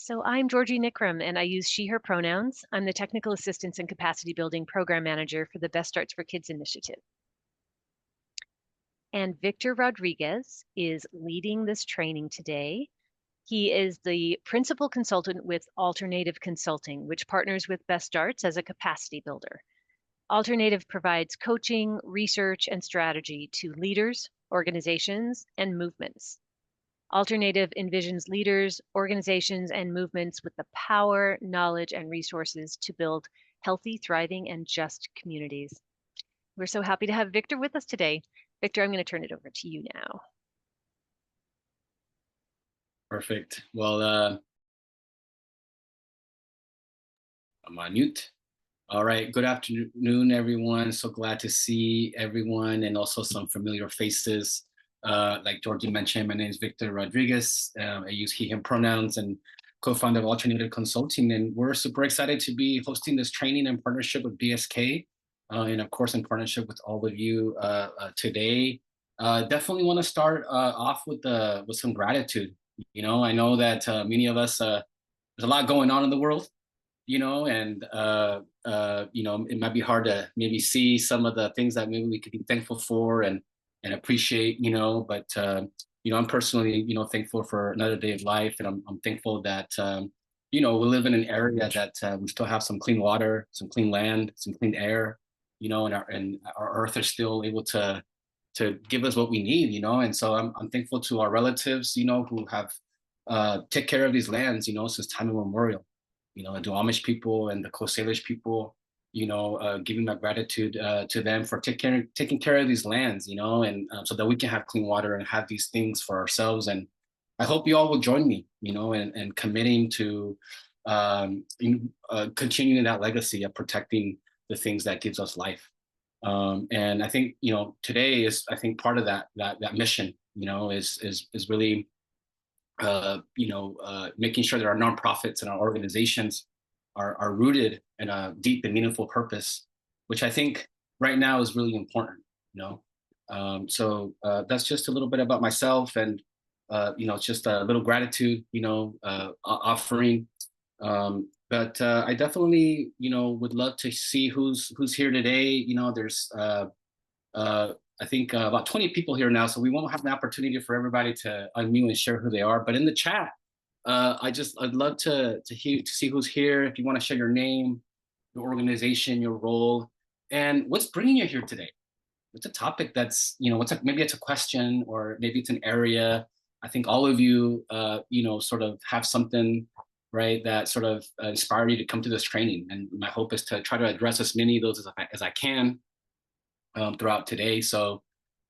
So I'm Georgie Nickram, and I use she, her pronouns. I'm the Technical Assistance and Capacity Building Program Manager for the Best Starts for Kids initiative. And Victor Rodriguez is leading this training today. He is the principal consultant with Alternative Consulting, which partners with Best Starts as a capacity builder. Alternative provides coaching, research, and strategy to leaders, organizations, and movements. Alternative envisions leaders, organizations, and movements with the power, knowledge, and resources to build healthy, thriving, and just communities. We're so happy to have Victor with us today. Victor, I'm going to turn it over to you now. Perfect. Well, I'm on mute. All right. Good afternoon, everyone. So glad to see everyone and also some familiar faces. Like Georgie mentioned, my name is Victor Rodriguez. I use he, him pronouns and co-founder of Alternative Consulting. And we're super excited to be hosting this training in partnership with BSK. And of course, in partnership with all of you today. Definitely want to start off with some gratitude. You know, I know that many of us, there's a lot going on in the world, you know, and you know, it might be hard to maybe see some of the things that maybe we could be thankful for and appreciate, you know, but you know, I'm personally, you know, thankful for another day of life, and I'm thankful that you know, we live in an area that we still have some clean water, some clean land, some clean air, you know, and our earth is still able to give us what we need, you know, and so I'm thankful to our relatives, you know, who have take care of these lands, you know, since time immemorial. You know, the Amish people and the Coast Salish people, you know, giving my gratitude to them for taking care of these lands, you know, and so that we can have clean water and have these things for ourselves. And I hope you all will join me, you know, and committing to continuing that legacy of protecting the things that gives us life. And I think, you know, today is, I think, part of that mission, you know, is really you know, making sure that our nonprofits and our organizations are rooted in a deep and meaningful purpose, which I think right now is really important. You know, so that's just a little bit about myself, and you know, it's just a little gratitude, you know, offering. But I definitely, you know, would love to see who's here today. You know, there's I think about 20 people here now, so we won't have an opportunity for everybody to unmute and share who they are. But in the chat, I'd love to see who's here. If you want to share your name, your organization, your role, and what's bringing you here today. It's a topic that's, you know, maybe it's a question, or maybe it's an area. I think all of you, you know, sort of have something, right, that sort of inspired you to come to this training. And my hope is to try to address as many of those as I can throughout today. So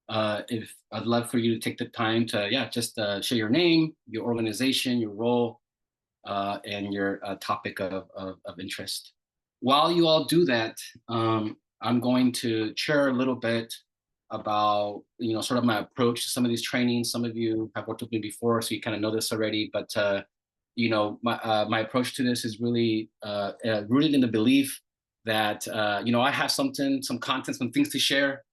if I'd love for you to take the time to, yeah, just share your name, your organization, your role, and your topic of interest. While you all do that, I'm going to share a little bit about, you know, sort of my approach to some of these trainings. Some of you have worked with me before, so you kind of know this already, but you know, my approach to this is really rooted in the belief that you know, I have some content, some things to share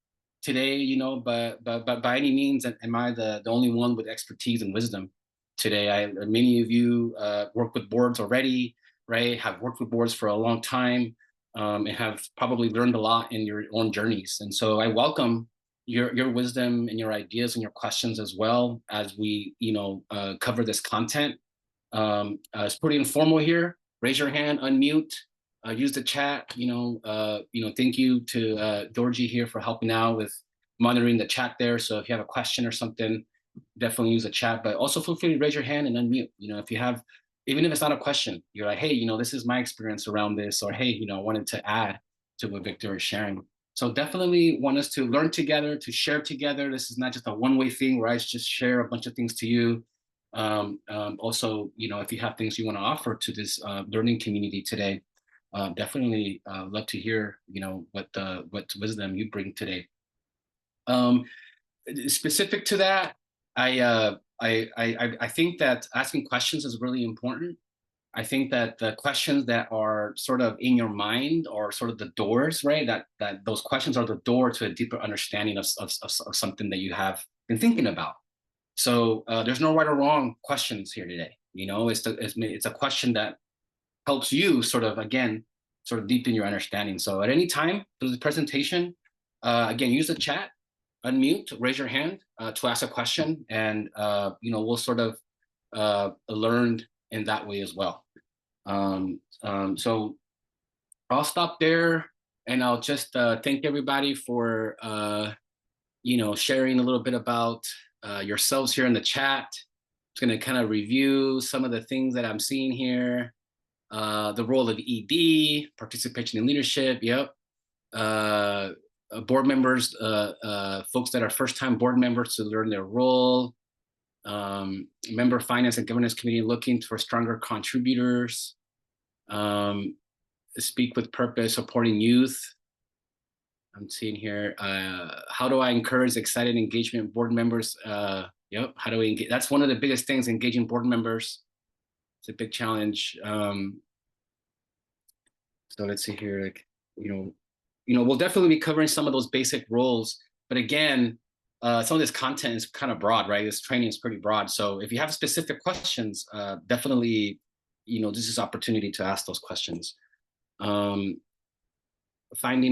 today, you know, but by any means am I the only one with expertise and wisdom today. Many of you work with boards already, right? Have worked with boards for a long time, and have probably learned a lot in your own journeys. And so I welcome your wisdom and your ideas and your questions, as well as we, you know, cover this content. It's pretty informal here. Raise your hand, unmute. Use the chat, you know, thank you to Georgie here for helping out with monitoring the chat there. So if you have a question or something, definitely use the chat, but also feel free to raise your hand and unmute. You know, if you have, even if it's not a question, you're like, hey, you know, this is my experience around this, or hey, you know, I wanted to add to what Victor is sharing. So definitely want us to learn together, to share together. This is not just a one-way thing where I just share a bunch of things to you. Also, you know, if you have things you want to offer to this learning community today, definitely love to hear, you know, what wisdom you bring today. Specific to that, I think that asking questions is really important. I think that the questions that are sort of in your mind are sort of the doors, right? That those questions are the door to a deeper understanding of something that you have been thinking about. So there's no right or wrong questions here today, It's a question that helps you sort of, again, sort of deepen your understanding. So at any time through the presentation, again, use the chat, unmute, raise your hand to ask a question, and we'll sort of learn in that way as well. So I'll stop there, and I'll just thank everybody for sharing a little bit about yourselves here in the chat. I'm going to kind of review some of the things that I'm seeing here. The role of ED, participation in leadership, yep. Board members, folks that are first-time board members to learn their role. Member Finance and Governance Committee looking for stronger contributors. Speak with purpose, supporting youth. I'm seeing here, how do I encourage excited engagement board members? Yep, how do we engage? That's one of the biggest things, engaging board members. It's a big challenge. So let's see here, like, we'll definitely be covering some of those basic roles, but again, some of this content is kind of broad, right? This training is pretty broad. So if you have specific questions, definitely, this is opportunity to ask those questions. Finding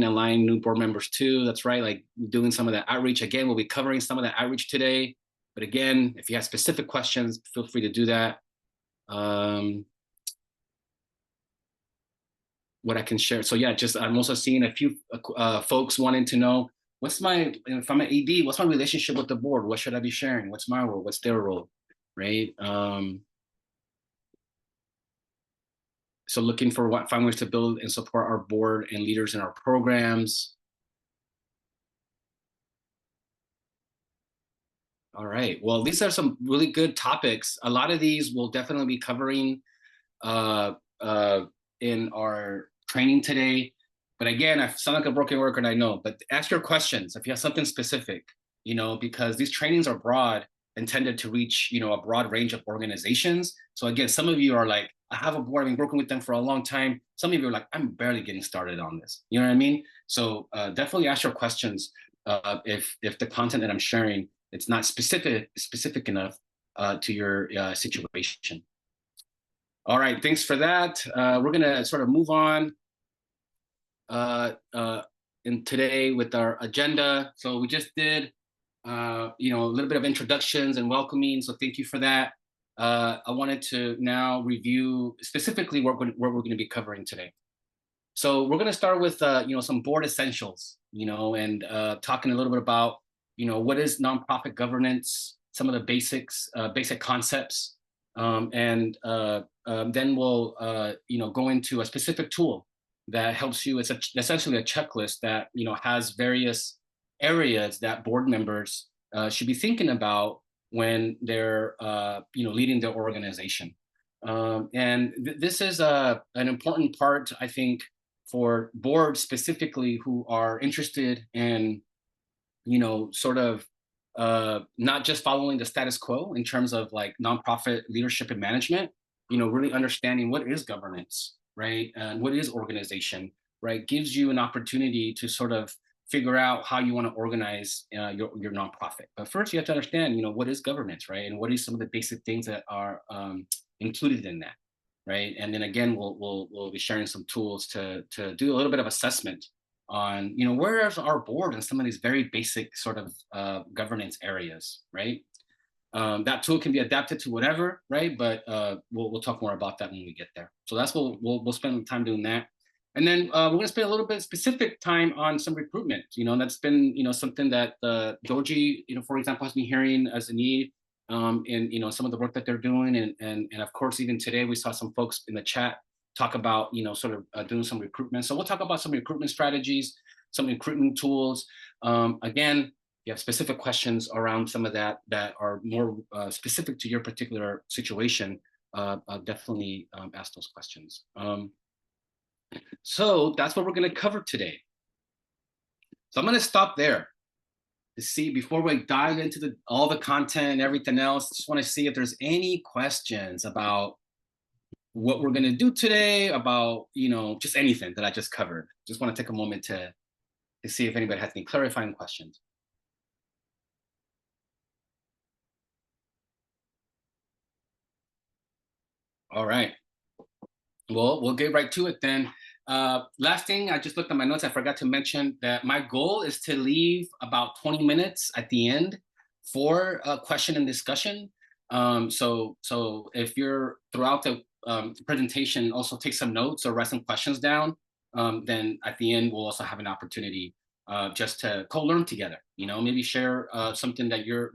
and aligning new board members too. That's right, like doing some of that outreach. Again, we'll be covering some of that outreach today. But again, if you have specific questions, feel free to do that. What I can share. So yeah, I'm also seeing a few folks wanting to know, if I'm an ED, what's my relationship with the board? What should I be sharing? What's my role? What's their role, right? So looking for find ways to build and support our board and leaders in our programs. All right, well, these are some really good topics. A lot of these we'll definitely be covering in our training today. But again, I sound like a broken record, I know, but ask your questions if you have something specific, because these trainings are broad, intended to reach, a broad range of organizations. So again, some of you are like, I have a board, I've been working with them for a long time. Some of you are like, I'm barely getting started on this. You know what I mean? So definitely ask your questions if the content that I'm sharing, it's not specific enough to your situation. All right, thanks for that. We're gonna sort of move on in today with our agenda. So we just did, a little bit of introductions and welcoming. So thank you for that. I wanted to now review specifically what we're going to be covering today. So we're going to start with, some board essentials, and talking a little bit about, what is nonprofit governance, some of the basic concepts, and then we'll, go into a specific tool that helps you. It's essentially a checklist that, has various areas that board members should be thinking about when they're, leading their organization. And this is an important part, I think, for boards specifically who are interested in, sort of not just following the status quo in terms of like nonprofit leadership and management, really understanding what is governance, right? And what is organization, right? Gives you an opportunity to sort of figure out how you want to organize your nonprofit. But first, you have to understand, what is governance, right? And what are some of the basic things that are included in that, right? And then again, we'll be sharing some tools to do a little bit of assessment on, where is our board in some of these very basic sort of governance areas, right? That tool can be adapted to whatever, right? But we'll talk more about that when we get there. So that's what we'll spend time doing that. And then we're going to spend a little bit specific time on some recruitment. That's been something that Doji, for example, has been hearing as a need in some of the work that they're doing, and of course even today we saw some folks in the chat talk about sort of doing some recruitment. So we'll talk about some recruitment strategies, some recruitment tools. Again, if you have specific questions around some of that are more specific to your particular situation, definitely ask those questions. So that's what we're going to cover today. So I'm going to stop there to see, before we dive into all the content and everything else, just want to see if there's any questions about what we're going to do today, about, just anything that I just covered. Just want to take a moment to see if anybody has any clarifying questions. All right. Well, we'll get right to it then. Last thing, I just looked at my notes. I forgot to mention that my goal is to leave about 20 minutes at the end for a question and discussion. So if you're throughout the presentation, also take some notes or write some questions down. Then at the end, we'll also have an opportunity just to co-learn together. You know, maybe share something that you're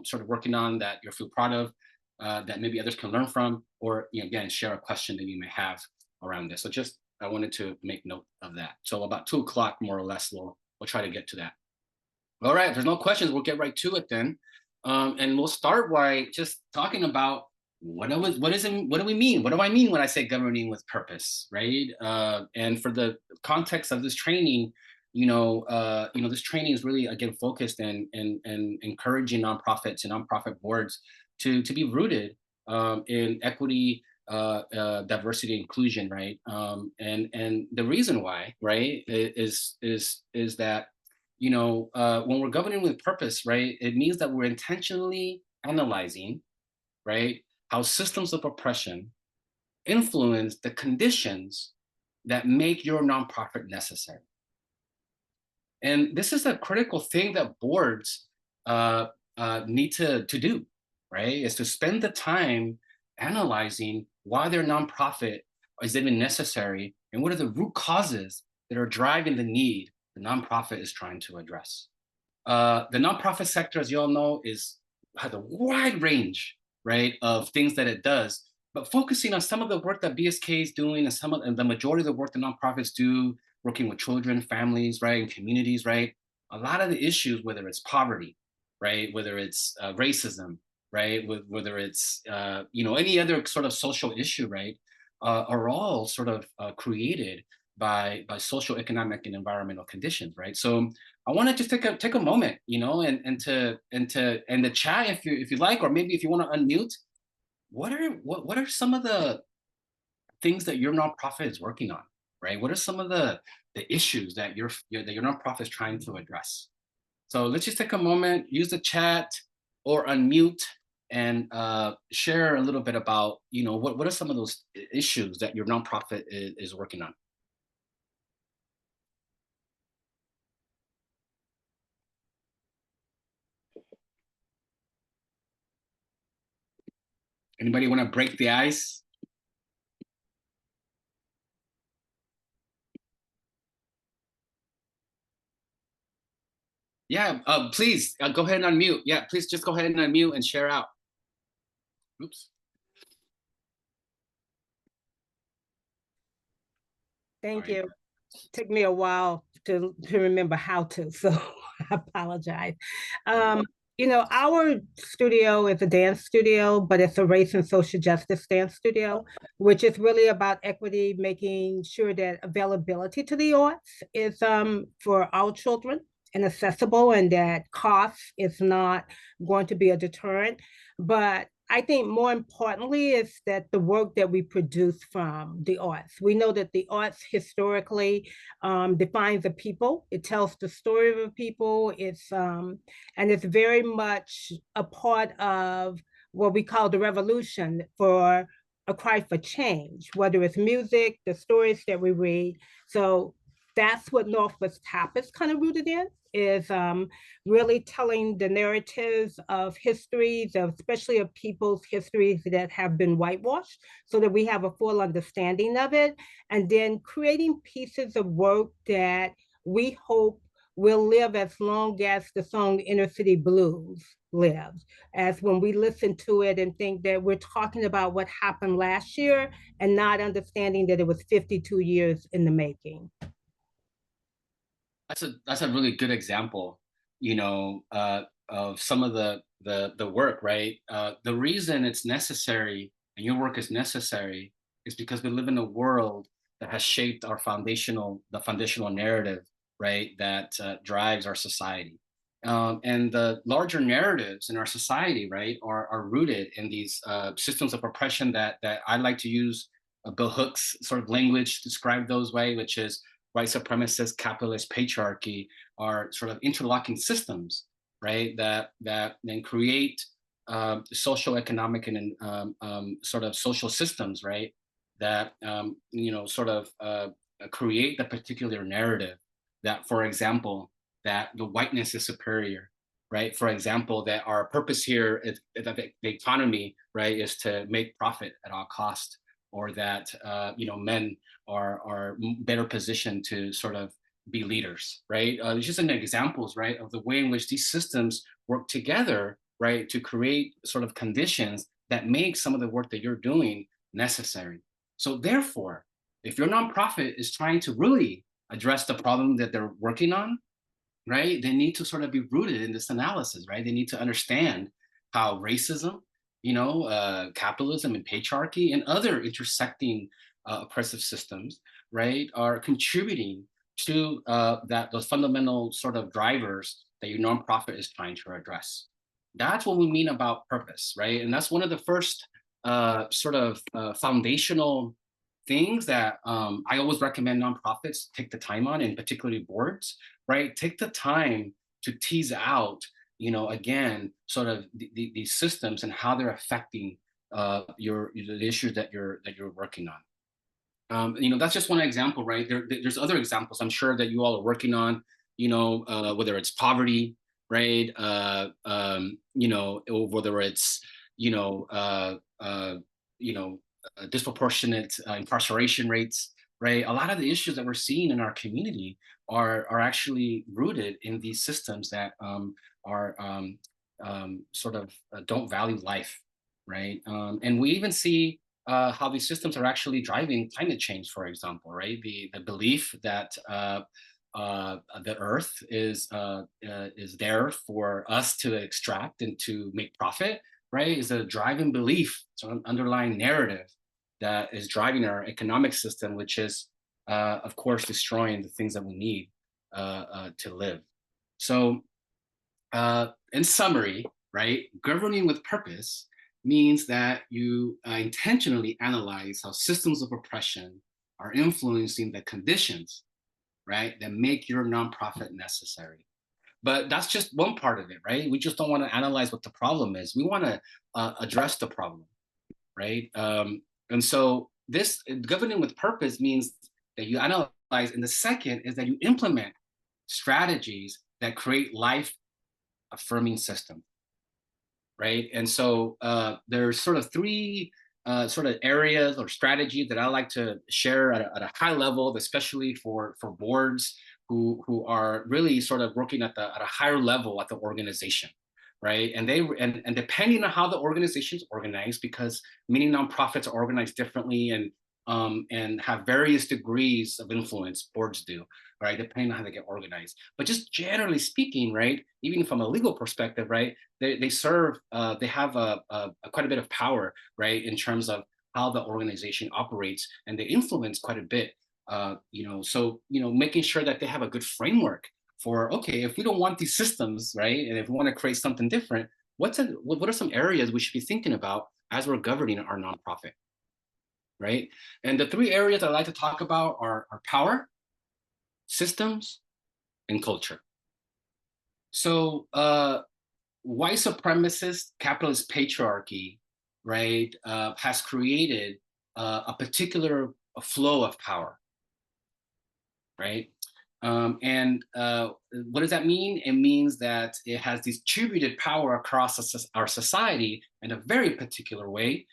sort of working on that you feel proud of, that maybe others can learn from, or again, share a question that you may have around this. So just I wanted to make note of that. So about 2 o'clock, more or less, we'll try to get to that. All right, if there's no questions, we'll get right to it then, and we'll start by just talking about what do we mean? What do I mean when I say governing with purpose, right? And for the context of this training, this training is really again focused and encouraging nonprofits and nonprofit boards to be rooted in equity, diversity, inclusion, right? And the reason why, right, is that when we're governing with purpose, right, it means that we're intentionally analyzing, right, how systems of oppression influence the conditions that make your nonprofit necessary. And this is a critical thing that boards need to do, right? Is to spend the time analyzing why their nonprofit is even necessary and what are the root causes that are driving the need the nonprofit is trying to address. The nonprofit sector, as you all know, has a wide range, right, of things that it does. But focusing on some of the work that BSK is doing and the majority of the work that nonprofits do, working with children, families, right, and communities, right, a lot of the issues, whether it's poverty, right, whether it's racism, right, whether it's any other sort of social issue, right, are all sort of created by social, economic, and environmental conditions, right? So I want to just take a moment, and the chat if you like, or maybe if you want to unmute, what are some of the things that your nonprofit is working on, right? What are some of the issues that your nonprofit is trying to address? So let's just take a moment, use the chat or unmute, and share a little bit about what are some of those issues that your nonprofit is working on. Anybody want to break the ice? Yeah, please go ahead and unmute. Yeah, please just go ahead and unmute and share out. Oops. Thank you. Took me a while to remember how to, so I apologize. Our studio is a dance studio, but it's a race and social justice dance studio, which is really about equity, making sure that availability to the arts is for our children and accessible, and that cost is not going to be a deterrent. But I think more importantly is that the work that we produce from the arts. We know that the arts historically defines a people. It tells the story of a people. And it's very much a part of what we call the revolution for a cry for change, whether it's music, the stories that we read. So that's what Northwest Tap is kind of rooted in, is really telling the narratives of histories, especially of people's histories that have been whitewashed, so that we have a full understanding of it, and then creating pieces of work that we hope will live as long as the song Inner City Blues lives, as when we listen to it and think that we're talking about what happened last year and not understanding that it was 52 years in the making. That's a really good example, of some of the work, right? The reason it's necessary and your work is necessary is because we live in a world that has shaped the foundational narrative, right? That drives our society, and the larger narratives in our society, right, are rooted in these systems of oppression that I like to use Bill Hooks sort of language to describe those way, which is white supremacist, capitalist, patriarchy are sort of interlocking systems, right? That then create social, economic, and sort of social systems, right? That sort of create the particular narrative that, for example, that the whiteness is superior, right? For example, that our purpose here is that the economy, right, is to make profit at all cost, or that men are better positioned to sort of be leaders, right? It's just an examples, right, of the way in which these systems work together, right, to create sort of conditions that make some of the work that you're doing necessary. So therefore, if your nonprofit is trying to really address the problem that they're working on, right, they need to sort of be rooted in this analysis, right? They need to understand how racism, capitalism and patriarchy and other intersecting oppressive systems, right, are contributing to those fundamental sort of drivers that your nonprofit is trying to address. That's what we mean about purpose, right? And that's one of the first foundational things that I always recommend nonprofits take the time on, and particularly boards, right? Take the time to tease out, again, sort of these systems and how they're affecting the issues that you're working on. That's just one example, right? There's other examples I'm sure that you all are working on, whether it's poverty, right? Or whether it's, disproportionate incarceration rates, right? A lot of the issues that we're seeing in our community are actually rooted in these systems that are sort of don't value life, right? And we even see how these systems are actually driving climate change, for example, right? The belief that the Earth is there for us to extract and to make profit, right? Is a driving belief, so an underlying narrative that is driving our economic system, which is, of course, destroying the things that we need to live. So, in summary, right, governing with purpose means that you intentionally analyze how systems of oppression are influencing the conditions, right, that make your nonprofit necessary. But that's just one part of it, right? We just don't want to analyze what the problem is. We want to address the problem, right? And so this governing with purpose means that you analyze, and the second is that you implement strategies that create life affirming system, right? And so there's sort of three sort of areas or strategies that I like to share at a high level, especially for boards who are really sort of working at a higher level at the organization, right? And depending on how the organization is organized, because many nonprofits are organized differently and have various degrees of influence, boards do, right? Depending on how they get organized. But just generally speaking, right, even from a legal perspective, right, they serve, they have quite a bit of power, right, in terms of how the organization operates, and they influence quite a bit. Making sure that they have a good framework for, okay, if we don't want these systems, right, and if we want to create something different, what are some areas we should be thinking about as we're governing our nonprofit, right? And the three areas I like to talk about are power, systems, and culture. So white supremacist capitalist patriarchy, right, has created a particular flow of power, right? And what does that mean? It means that it has distributed power across our society in a very particular way,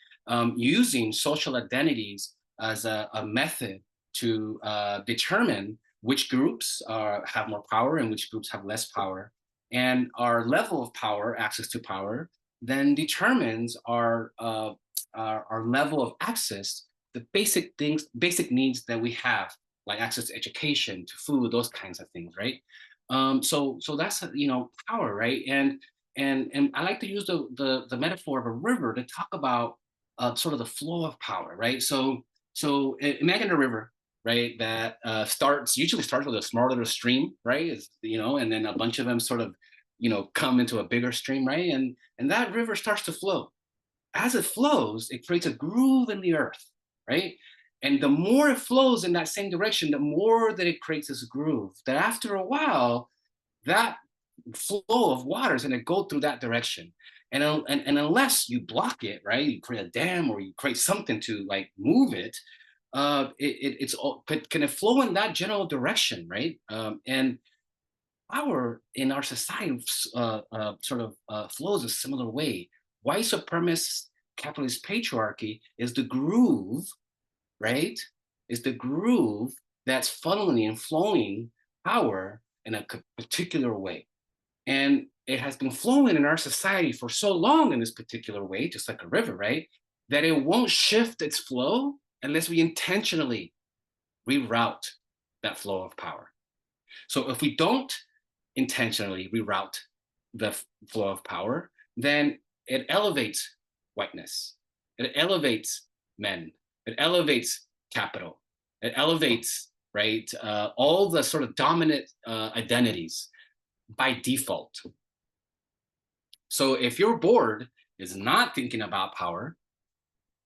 using social identities as a method to determine which groups have more power and which groups have less power. And our level of power, access to power, then determines our level of access, the basic needs that we have, like access to education, to food, those kinds of things, right? So that's power, right? And I like to use the metaphor of a river to talk about sort of the flow of power, right? So imagine a river, right, that usually starts with a small little stream, right? And then a bunch of them sort of come into a bigger stream, right? And that river starts to flow. As it flows, it creates a groove in the earth, right? And the more it flows in that same direction, the more that it creates this groove, that after a while, that flow of water is going to go through that direction. And unless you block it, right, you create a dam or you create something to like move it, it's all can it flow in that general direction, right? And power in our society flows a similar way. White supremacist capitalist patriarchy is the groove, right? Is the groove that's funneling and flowing power in a particular way. And it has been flowing in our society for so long in this particular way, just like a river, right? That it won't shift its flow unless we intentionally reroute that flow of power. So if we don't intentionally reroute the flow of power, then it elevates whiteness, it elevates men, it elevates capital, it elevates, right, all the sort of dominant identities by default. So if your board is not thinking about power,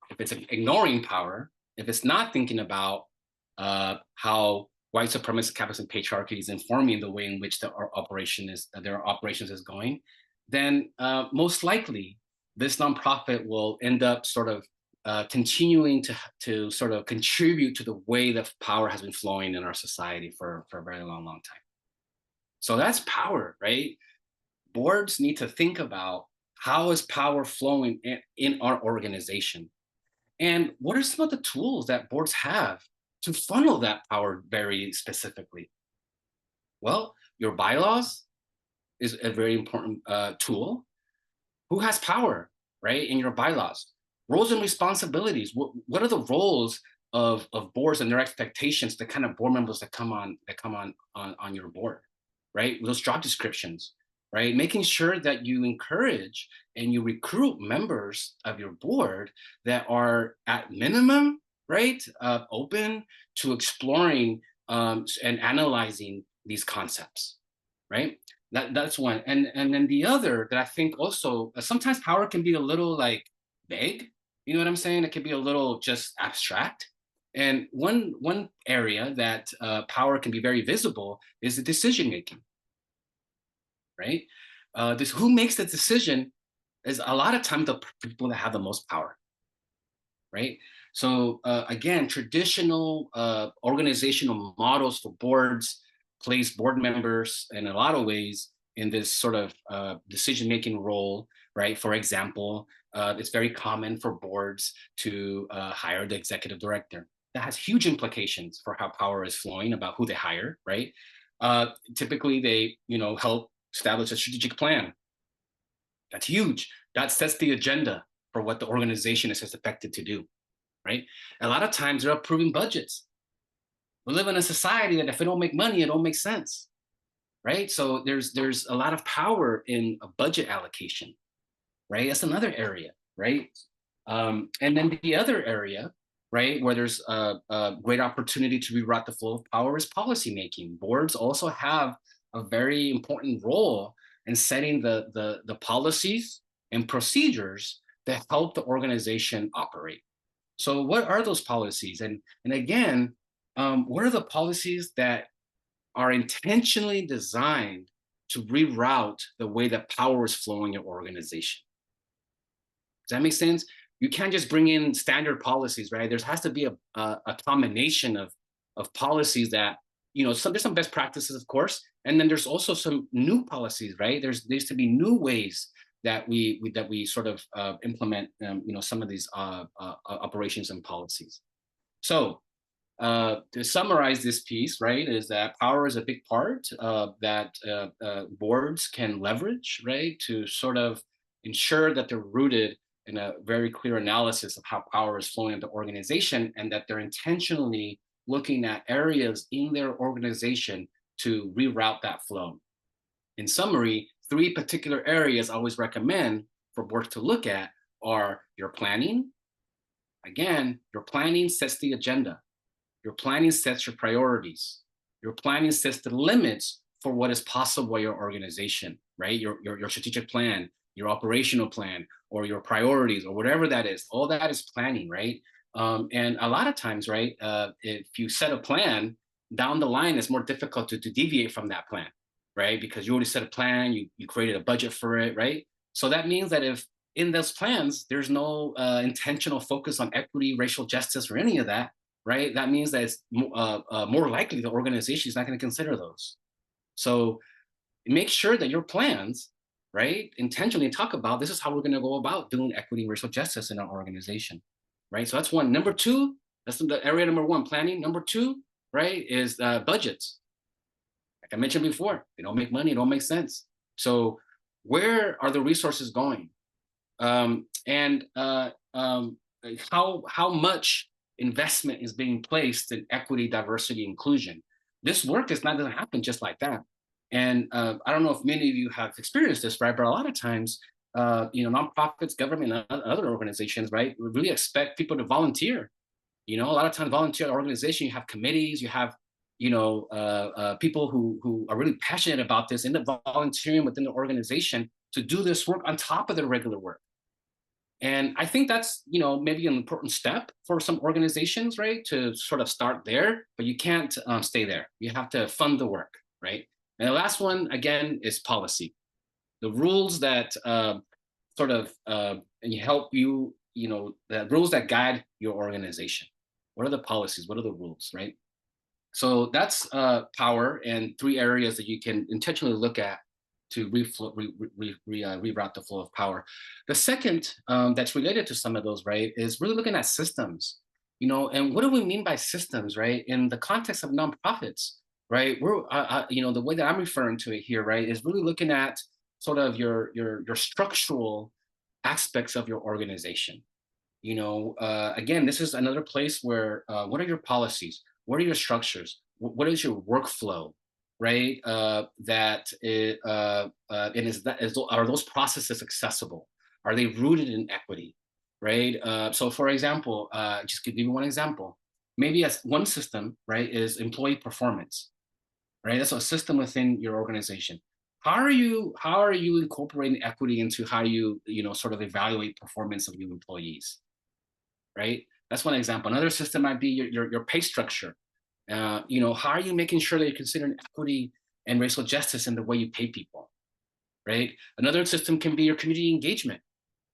if it's ignoring power, if it's not thinking about how white supremacist capitalism and patriarchy is informing the way in which their operations is going, then most likely this nonprofit will end up sort of continuing to sort of contribute to the way that power has been flowing in our society for a very long time. So that's power, right? Boards need to think about how is power flowing in our organization, and what are some of the tools that boards have to funnel that power very specifically? Well, your bylaws is a very important tool. Who has power, right, in your bylaws? Roles and responsibilities. What are the roles of boards and their expectations, the kind of board members that come on your board, right? Those job descriptions, right? Making sure that you encourage and you recruit members of your board that are at minimum, right, open to exploring and analyzing these concepts, right? That's one. And then the other that I think also sometimes power can be a little like vague. You know what I'm saying? It can be a little just abstract. And one area that power can be very visible is the decision making, right? This who makes the decision is a lot of times the people that have the most power, right? So again, traditional organizational models for boards place board members in a lot of ways in this sort of decision-making role, right? For example, it's very common for boards to hire the executive director. That has huge implications for how power is flowing about who they hire, right? Typically, they help establish a strategic plan. That's huge. That sets the agenda for what the organization is expected to do, right? A lot of times they're approving budgets. We live in a society that if it don't make money, it don't make sense, right? So there's a lot of power in a budget allocation, right? That's another area, right? And then the other area, right, where there's a great opportunity to reroute the flow of power is policymaking. Boards also have a very important role in setting the policies and procedures that help the organization operate. So what are those policies? And again, what are the policies that are intentionally designed to reroute the way that power is flowing in your organization? Does that make sense? You can't just bring in standard policies, right? There has to be a combination of policies that, there's some best practices, of course, and then there's also some new policies, right? There needs to be new ways that we sort of implement, some of these operations and policies. So to summarize this piece, right, is that power is a big part that boards can leverage, right, to sort of ensure that they're rooted in a very clear analysis of how power is flowing into the organization, and that they're intentionally looking at areas in their organization to reroute that flow. In summary, 3 particular areas I always recommend for boards to look at are your planning. Again, your planning sets the agenda. Your planning sets your priorities. Your planning sets the limits for what is possible in your organization, right? Your strategic plan, your operational plan, or your priorities, or whatever that is. All that is planning, right? And a lot of times, right, if you set a plan, down the line, it's more difficult to deviate from that plan, right? Because you already set a plan, you created a budget for it, right? So that means that if in those plans there's no intentional focus on equity, racial justice, or any of that, right? That means that it's more likely the organization is not going to consider those. So make sure that your plans, right, intentionally talk about this is how we're going to go about doing equity and racial justice in our organization, right? So that's one. Number two, that's the area number one, planning. Number two, right, is budgets. Like I mentioned before, they don't make money, it don't make sense. So where are the resources going? And how much investment is being placed in equity, diversity, inclusion? This work is not going to happen just like that. And I don't know if many of you have experienced this, right? But a lot of times, nonprofits, government, and other organizations, right, really expect people to volunteer. A lot of times, volunteer organization, you have committees, you have people who are really passionate about this, end up volunteering within the organization to do this work on top of their regular work. And I think that's, maybe an important step for some organizations, right, to sort of start there, but you can't stay there. You have to fund the work, right? And the last one, again, is policy. The rules that sort of help you, the rules that guide your organization. What are the policies? What are the rules, right? So that's power and three areas that you can intentionally look at to reroute the flow of power. The second that's related to some of those, right, is really looking at systems, and what do we mean by systems, right? In the context of nonprofits, right, we're, the way that I'm referring to it here, right, is really looking at sort of your structural aspects of your organization. Again, this is another place where what are your policies? What are your structures? What is your workflow? Right? Are those processes accessible? Are they rooted in equity? Right? So, for example, just give you one example. Maybe as one system, right, is employee performance. Right? That's a system within your organization. How are you incorporating equity into how you sort of evaluate performance of your employees? Right? That's one example. Another system might be your pay structure. How are you making sure that you're considering equity and racial justice in the way you pay people, right? Another system can be your community engagement,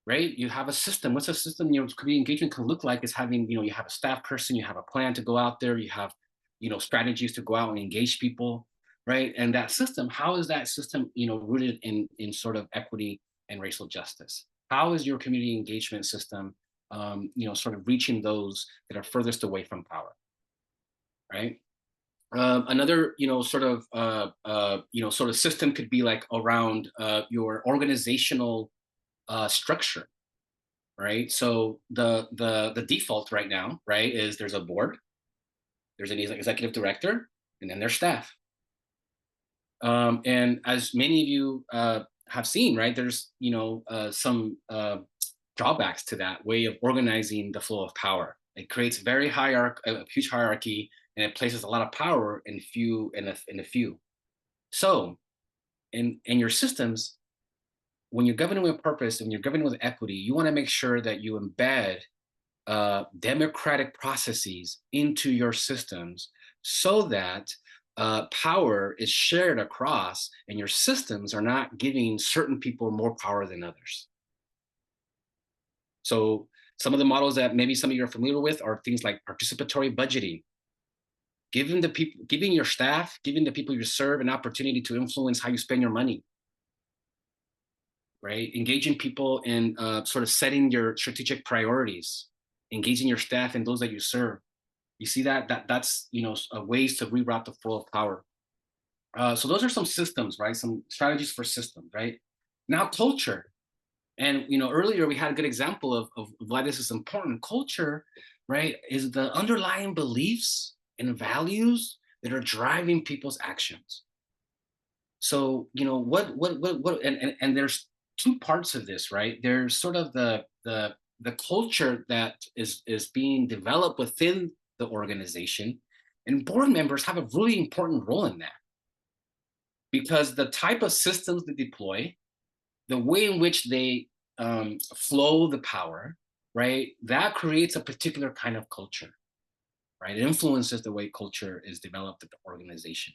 right? You have a system. What's a system your community engagement can look like is having, you have a staff person, you have a plan to go out there, you have, strategies to go out and engage people, right? And that system, how is that system, rooted in sort of equity and racial justice? How is your community engagement system, sort of reaching those that are furthest away from power? Right. Another, sort of system could be like around your organizational structure, right? So the default right now, right, is there's a board, there's an executive director, and then there's staff. And as many of you have seen, right, there's some drawbacks to that way of organizing the flow of power. It creates a huge hierarchy, and it places a lot of power in a few. So in your systems, when you're governing with purpose and you're governing with equity, you want to make sure that you embed democratic processes into your systems so that power is shared across and your systems are not giving certain people more power than others. So some of the models that maybe some of you are familiar with are things like participatory budgeting, giving your staff, giving the people you serve an opportunity to influence how you spend your money, right? Engaging people in sort of setting your strategic priorities, engaging your staff and those that you serve. You see that's ways to reroute the flow of power. So those are some systems, right? Some strategies for systems, right? Now culture. And earlier we had a good example of why this is important. Culture, right, is the underlying beliefs and values that are driving people's actions. So and there's two parts of this, right? There's sort of the culture that is being developed within the organization, and board members have a really important role in that, because the type of systems they deploy, the way in which they flow the power, right, that creates a particular kind of culture, right? It influences the way culture is developed at the organization.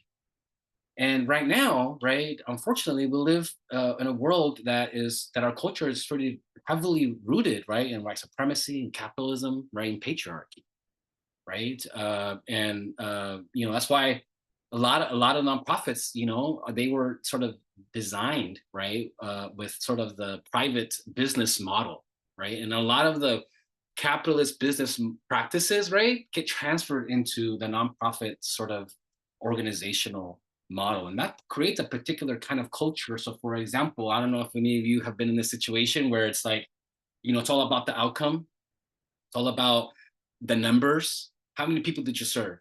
And right now, right, unfortunately, we live in a world that our culture is pretty heavily rooted, right, in white supremacy and capitalism, right, and patriarchy, right, that's why a lot of nonprofits, they were sort of designed, right, with sort of the private business model, right, and a lot of the capitalist business practices, right, get transferred into the nonprofit sort of organizational model. And that creates a particular kind of culture. So, for example, I don't know if any of you have been in this situation where it's like, it's all about the outcome, it's all about the numbers. How many people did you serve?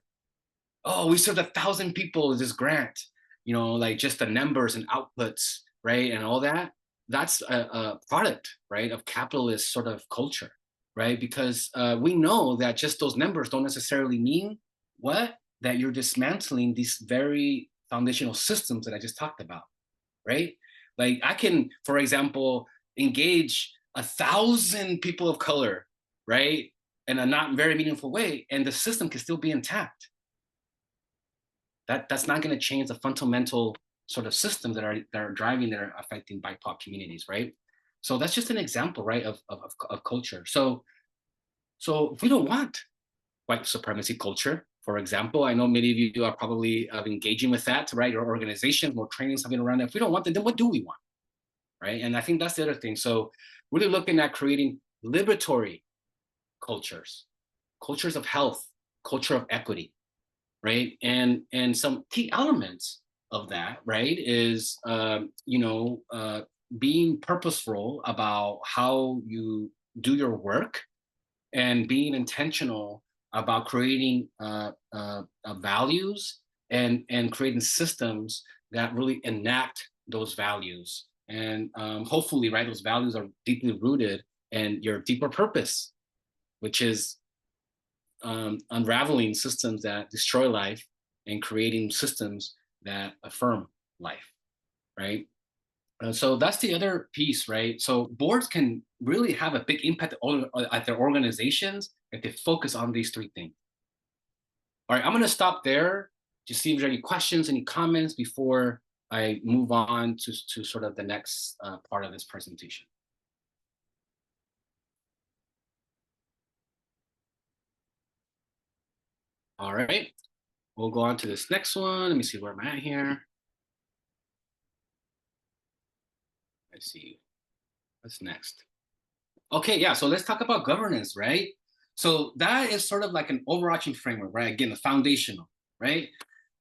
Oh, we served 1,000 people with this grant, like just the numbers and outputs, right? And all that. That's a product, right, of capitalist sort of culture, right? Because we know that just those numbers don't necessarily mean what? That you're dismantling these very foundational systems that I just talked about, right? Like I can, for example, engage 1,000 people of color, right, in a not very meaningful way, and the system can still be intact. That's not going to change the fundamental sort of systems that are driving, that are affecting BIPOC communities, right? So that's just an example, right, of culture. So if we don't want white supremacy culture, for example, I know many of you are probably engaging with that, right? Your organization, more training, something around that. If we don't want that, then what do we want, right? And I think that's the other thing. So really looking at creating liberatory cultures, cultures of health, culture of equity, right? And some key elements of that, right, is being purposeful about how you do your work, and being intentional about creating values, and creating systems that really enact those values. And hopefully, right, those values are deeply rooted in your deeper purpose, which is unraveling systems that destroy life and creating systems that affirm life, right? So that's the other piece, right? So boards can really have a big impact at their organizations if they focus on these three things. All right, I'm going to stop there to see if there's any questions, any comments before I move on to sort of the next part of this presentation. All right, we'll go on to this next one. Let me see where I'm at here. Let's see, what's next? Okay, yeah, so let's talk about governance, right? So that is sort of like an overarching framework, right? Again, the foundational, right?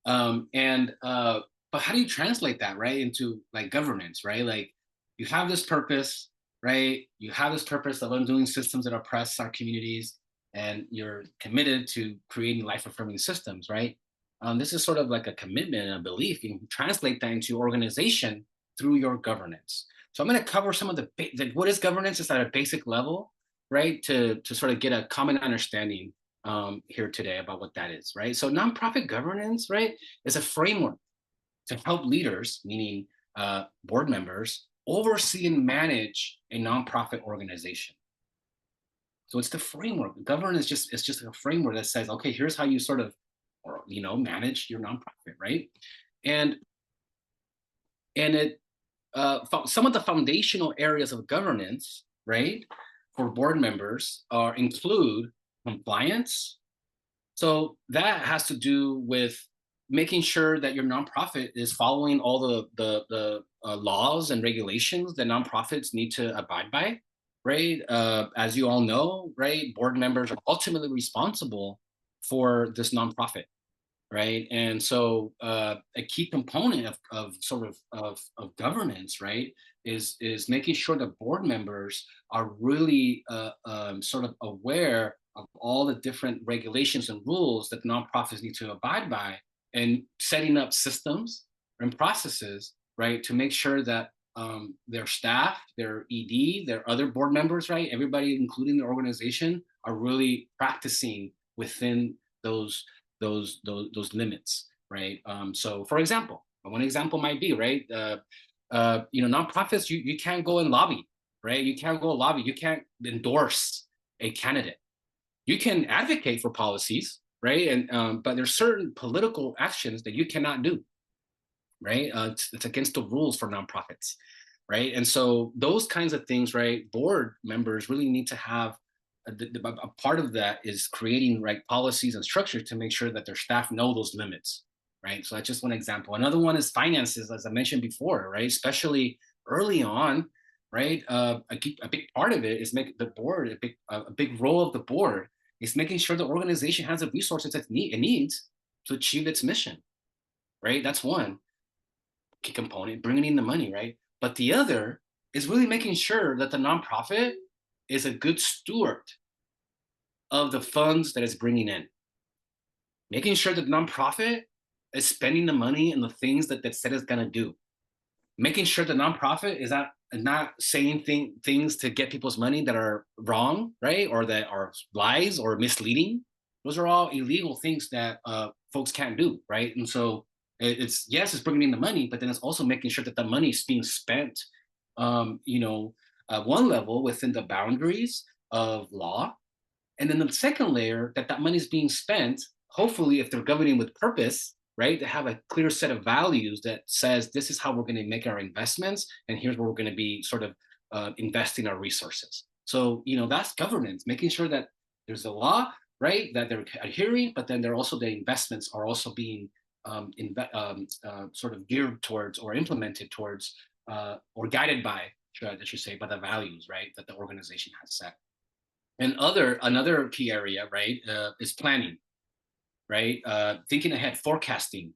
But how do you translate that, right, into like governance, right? Like you have this purpose, right? You have this purpose of undoing systems that oppress our communities, and you're committed to creating life-affirming systems, right? This is sort of like a commitment and a belief. You can translate that into your organization through your governance. So I'm going to cover some of the what is governance is at a basic level, right? To sort of get a common understanding here today about what that is, right? So nonprofit governance, right, is a framework to help leaders, meaning board members, oversee and manage a nonprofit organization. So it's the framework. Governance is just a framework that says, okay, here's how you sort of, manage your nonprofit, right? And it some of the foundational areas of governance, right, for board members include compliance. So that has to do with making sure that your nonprofit is following all the laws and regulations that nonprofits need to abide by, right? As you all know, right, board members are ultimately responsible for this nonprofit, right? And so a key component of governance, right, is making sure that board members are really sort of aware of all the different regulations and rules that nonprofits need to abide by, and setting up systems and processes, right, to make sure that their staff, their ED, their other board members, right, everybody, including the organization, are really practicing within those limits, right? So, for example, one example might be, right, nonprofits, you can't go and lobby, right? You can't go lobby. You can't endorse a candidate. You can advocate for policies, right? And but there's certain political actions that you cannot do, right? It's against the rules for nonprofits, right? And so those kinds of things, right? Board members really need to have a part of that is creating right policies and structure to make sure that their staff know those limits, right? So that's just one example. Another one is finances, as I mentioned before, right? Especially early on, right? A big part of it is make the board a big role of the board is making sure the organization has the resources it needs to achieve its mission, right? That's one key component, bringing in the money, right? But the other is really making sure that the nonprofit is a good steward of the funds that it's bringing in, making sure that the nonprofit is spending the money and the things that said it's going to do, making sure the nonprofit is not saying things to get people's money that are wrong, right? Or that are lies or misleading. Those are all illegal things that folks can't do, right? And so it's yes, it's bringing in the money, but then it's also making sure that the money is being spent, one level within the boundaries of law, and then the second layer that money is being spent. Hopefully, if they're governing with purpose, right, to have a clear set of values that says this is how we're going to make our investments, and here's where we're going to be sort of investing our resources. So that's governance, making sure that there's a law, right, that they're adhering, but then they're also the investments are also being sort of geared towards or implemented towards or guided by, I should say, by the values, right, that the organization has set. And another key area, right, is planning, right? Thinking ahead, forecasting,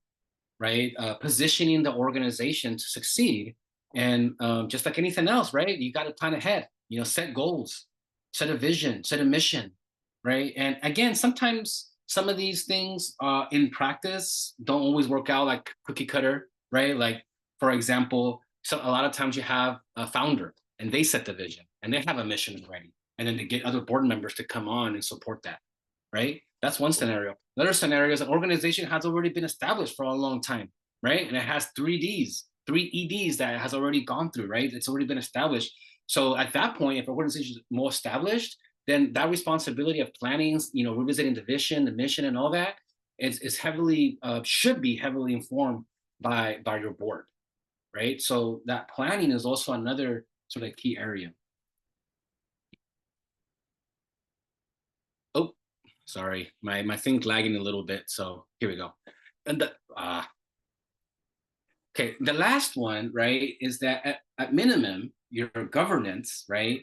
right? Positioning the organization to succeed. And just like anything else, right? You got to plan ahead, set goals, set a vision, set a mission, right? And again, sometimes some of these things in practice don't always work out like cookie cutter, right? Like, for example, so a lot of times you have a founder and they set the vision and they have a mission already. And then they get other board members to come on and support that, right? That's one scenario. Another scenario is an organization has already been established for a long time, right? And it has 3 EDs that has already gone through, right? It's already been established. So at that point, if an organization is more established, then that responsibility of planning, revisiting the vision, the mission, and all that is heavily should be heavily informed by your board, right? So that planning is also another sort of key area. Oh, sorry, my thing's lagging a little bit. So here we go. And okay, the last one, right, is that at minimum, your governance, right,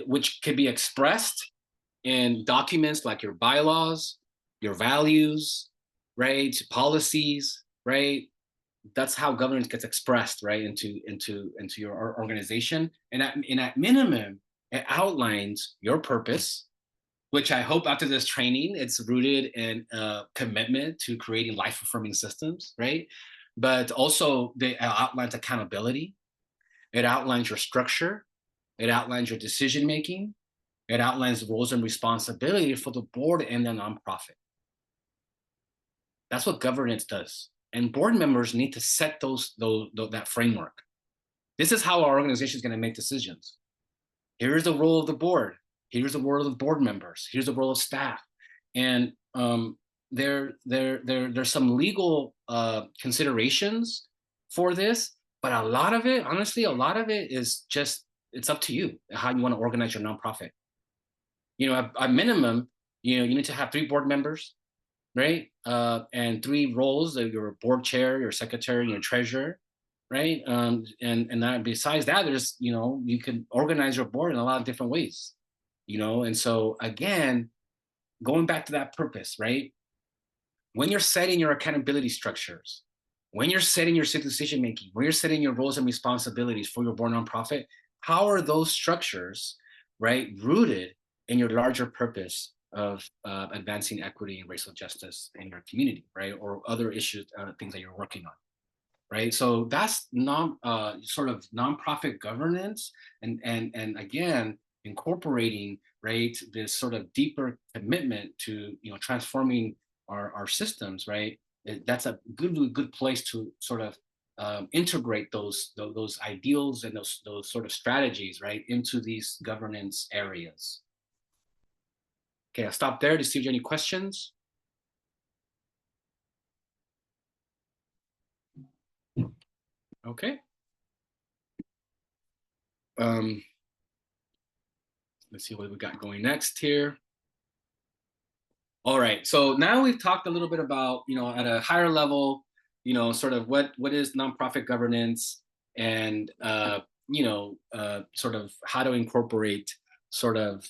which can be expressed in documents like your bylaws, your values, right, policies, right. That's how governance gets expressed, right, into your organization. And at minimum, it outlines your purpose, which I hope after this training, it's rooted in a commitment to creating life-affirming systems, right? But also, it outlines accountability. It outlines your structure. It outlines your decision-making. It outlines roles and responsibility for the board and the nonprofit. That's what governance does. And board members need to set that framework. This is how our organization is going to make decisions. Here is the role of the board. Here's the role of board members. Here's the role of staff. And there's some legal considerations for this, but a lot of it, honestly, is just, it's up to you how you want to organize your nonprofit. At minimum, you need to have 3 board members, right? And 3 roles, your board chair, your secretary, and your treasurer, right? And that, besides that, there's, you can organize your board in a lot of different ways, and so again, going back to that purpose, right? When you're setting your accountability structures, when you're setting your decision making, when you're setting your roles and responsibilities for your board nonprofit, how are those structures, right, rooted in your larger purpose of advancing equity and racial justice in your community, right, or other issues, things that you're working on, right? So that's sort of nonprofit governance, and again, incorporating, right, this sort of deeper commitment to transforming our systems, right? That's a good place to sort of integrate those ideals and those sort of strategies, right, into these governance areas. Okay, I'll stop there to see if you have any questions. Okay. Um, let's see what we got going next here. All right. So now we've talked a little bit about, at a higher level, sort of what is nonprofit governance and, sort of how to incorporate sort of,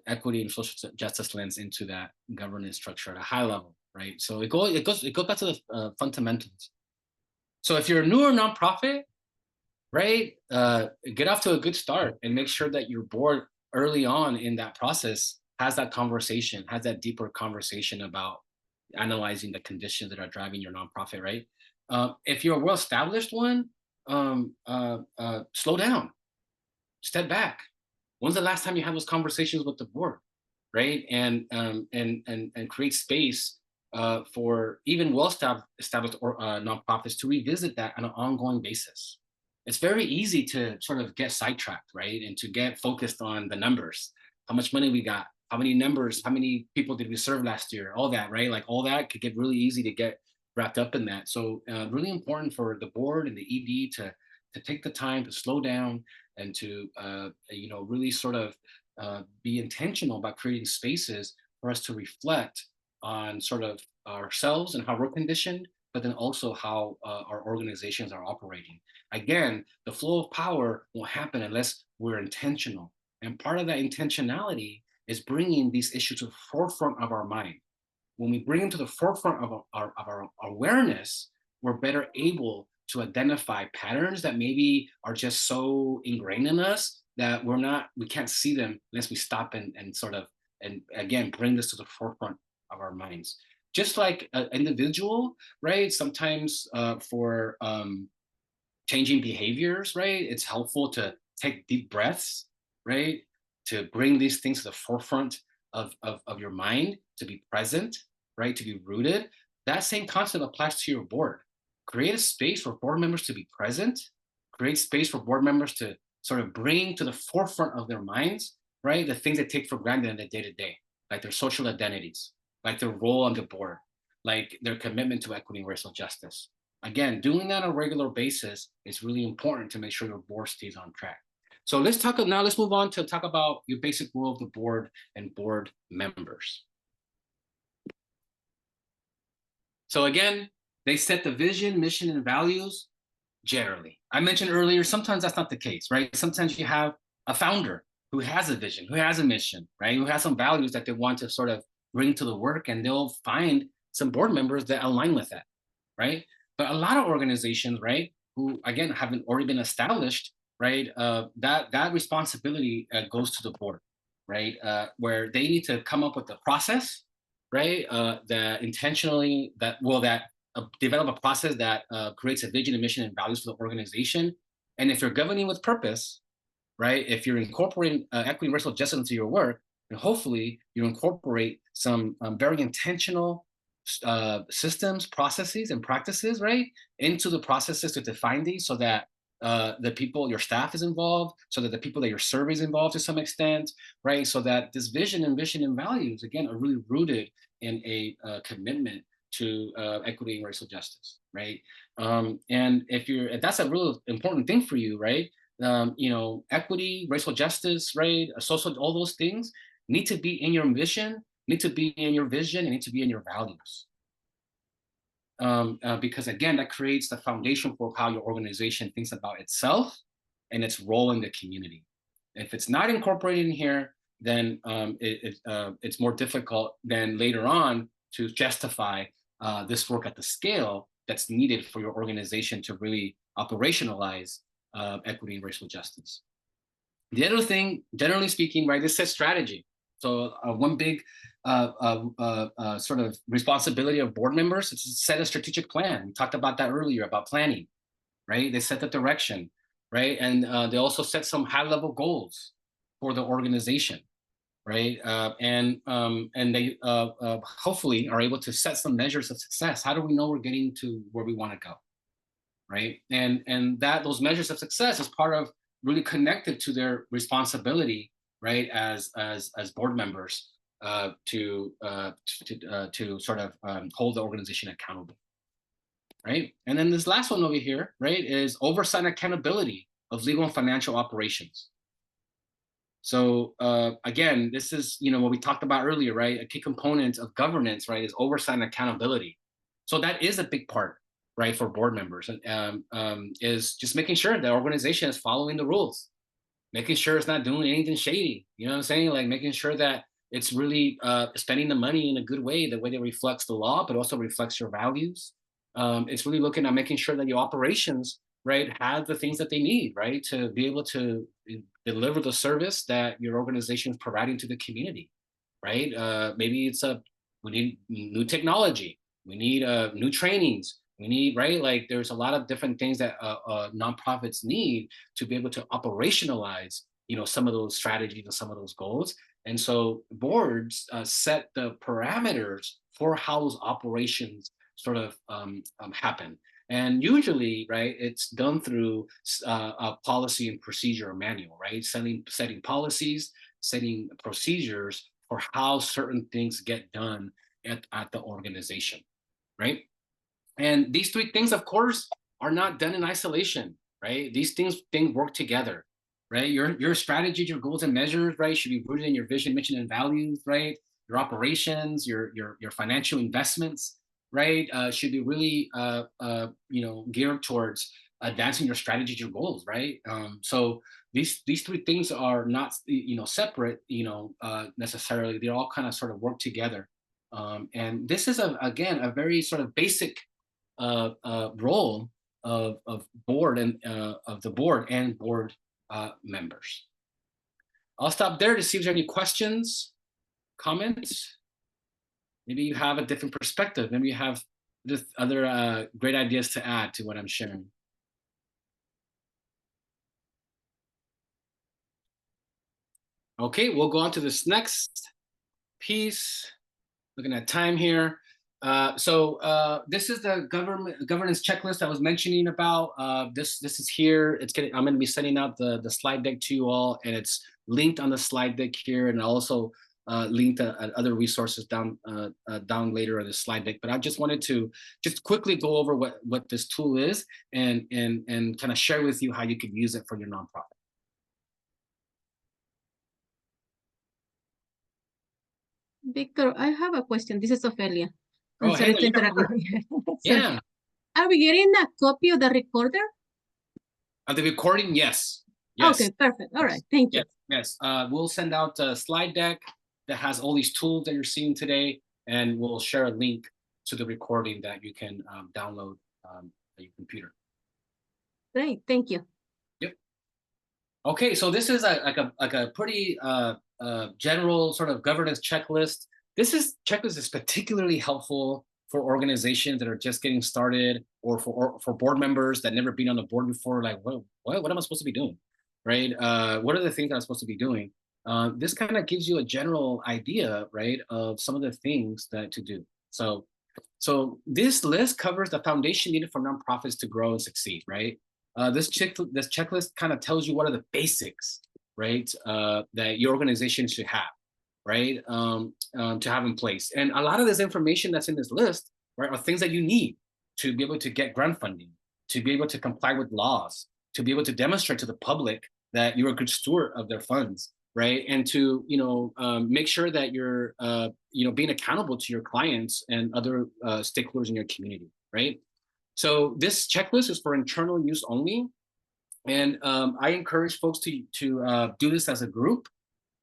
equity and social justice lens into that governance structure at a high level, right? So it goes back to the fundamentals. So if you're a newer nonprofit, right, get off to a good start and make sure that your board early on in that process has that conversation, has that deeper conversation about analyzing the conditions that are driving your nonprofit, right? If you're a well-established one, slow down, step back. When's the last time you had those conversations with the board, right? And create space for even well-established nonprofits to revisit that on an ongoing basis. It's very easy to sort of get sidetracked, right? And to get focused on the numbers, how much money we got, how many numbers, how many people did we serve last year, all that, right? Like all that could get really easy to get wrapped up in that. So really important for the board and the ED to take the time to slow down and to really sort of be intentional about creating spaces for us to reflect on sort of ourselves and how we're conditioned, but then also how our organizations are operating. Again, the flow of power won't happen unless we're intentional. And part of that intentionality is bringing these issues to the forefront of our mind. When we bring them to the forefront of our awareness, we're better able to identify patterns that maybe are just so ingrained in us that we can't see them unless we stop and sort of, and again, bring this to the forefront of our minds. Just like an individual, right? Sometimes for changing behaviors, right? It's helpful to take deep breaths, right? To bring these things to the forefront of your mind, to be present, right? To be rooted. That same concept applies to your board. Create a space for board members to be present, create space for board members to sort of bring to the forefront of their minds, right? The things they take for granted in the day to day, like their social identities, like their role on the board, like their commitment to equity and racial justice. Again, doing that on a regular basis is really important to make sure your board stays on track. So let's move on to talk about your basic role of the board and board members. So again, they set the vision, mission, and values generally. I mentioned earlier, sometimes that's not the case, right? Sometimes you have a founder who has a vision, who has a mission, right? Who has some values that they want to sort of bring to the work, and they'll find some board members that align with that, right? But a lot of organizations, right, who again haven't already been established, right, that responsibility goes to the board, right, where they need to come up with a process, right, that intentionally that develop a process that creates a vision, and mission, and values for the organization. And if you're governing with purpose, right, if you're incorporating equity and racial justice into your work, and hopefully you incorporate some very intentional systems, processes, and practices, right, into the processes to define these, so that the people, your staff is involved, so that the people that your survey is involved to some extent, right, so that this vision and mission and values, again, are really rooted in a commitment to equity and racial justice, right? And if that's a really important thing for you, right? Equity, racial justice, right? Social, all those things need to be in your mission, need to be in your vision, and need to be in your values. Because again, that creates the foundation for how your organization thinks about itself and its role in the community. If it's not incorporated in here, then it's more difficult then later on to justify this work at the scale that's needed for your organization to really operationalize equity and racial justice. The other thing, generally speaking, right, this says strategy. So one big sort of responsibility of board members is to set a strategic plan. We talked about that earlier, about planning, right? They set the direction, right? And they also set some high-level goals for the organization, right? And they hopefully are able to set some measures of success. How do we know we're getting to where we want to go, right? And that those measures of success is part of really connected to their responsibility, right, as board members to sort of hold the organization accountable. right? And then this last one over here, right, is oversight and accountability of legal and financial operations. So again, this is, what we talked about earlier, right? A key component of governance, right, is oversight and accountability. So that is a big part, right, for board members, and is just making sure the organization is following the rules, making sure it's not doing anything shady. You know what I'm saying? Like making sure that it's really spending the money in a good way, the way that reflects the law, but also reflects your values. It's really looking at making sure that your operations, right, have the things that they need, right, to be able to deliver the service that your organization is providing to the community, right? Maybe we need new technology, we need new trainings, we need, right, like there's a lot of different things that nonprofits need to be able to operationalize, some of those strategies and some of those goals. And so boards set the parameters for how those operations sort of happen. And usually, right, it's done through a policy and procedure manual, right? Setting policies, setting procedures for how certain things get done at the organization, right? And these three things, of course, are not done in isolation, right? These things work together, right? Your strategies, your goals and measures, right, should be rooted in your vision, mission, and values, right? Your operations, your financial investments, right, should be really geared towards advancing your strategies, your goals, right? So these three things are not separate, necessarily. They all kind of sort of work together. And this is again a very sort of basic role of board and of the board and board members. I'll stop there to see if there's any questions, comments. Maybe you have a different perspective. Maybe you have just other great ideas to add to what I'm sharing. Okay, we'll go on to this next piece. Looking at time here. So this is the governance checklist I was mentioning about. This is here. I'm going to be sending out the slide deck to you all, and it's linked on the slide deck here, and also linked at other resources down later on the slide deck. But I just wanted to just quickly go over what this tool is and kind of share with you how you could use it for your nonprofit. Victor, I have a question. This is Ophelia. Oh, I'm sorry hey, to interrupt you. Yeah. Are we getting a copy of the recorder? Of the recording, yes. Yes. Okay, perfect. All right, thank you. Yes. We'll send out a slide deck that has all these tools that you're seeing today, and we'll share a link to the recording that you can download on your computer. Great, thank you. Yep. Okay, so this is like a pretty general sort of governance checklist. This checklist is particularly helpful for organizations that are just getting started, or for board members that never been on the board before. Like, what am I supposed to be doing, right? What are the things that I'm supposed to be doing? This kind of gives you a general idea, right, of some of the things that to do. So this list covers the foundation needed for nonprofits to grow and succeed, right? This checklist kind of tells you what are the basics, right, that your organization should have, right, to have in place. And a lot of this information that's in this list, right, are things that you need to be able to get grant funding, to be able to comply with laws, to be able to demonstrate to the public that you're a good steward of their funds, right, and to make sure that you're being accountable to your clients and other stakeholders in your community, right? So this checklist is for internal use only, and I encourage folks to do this as a group,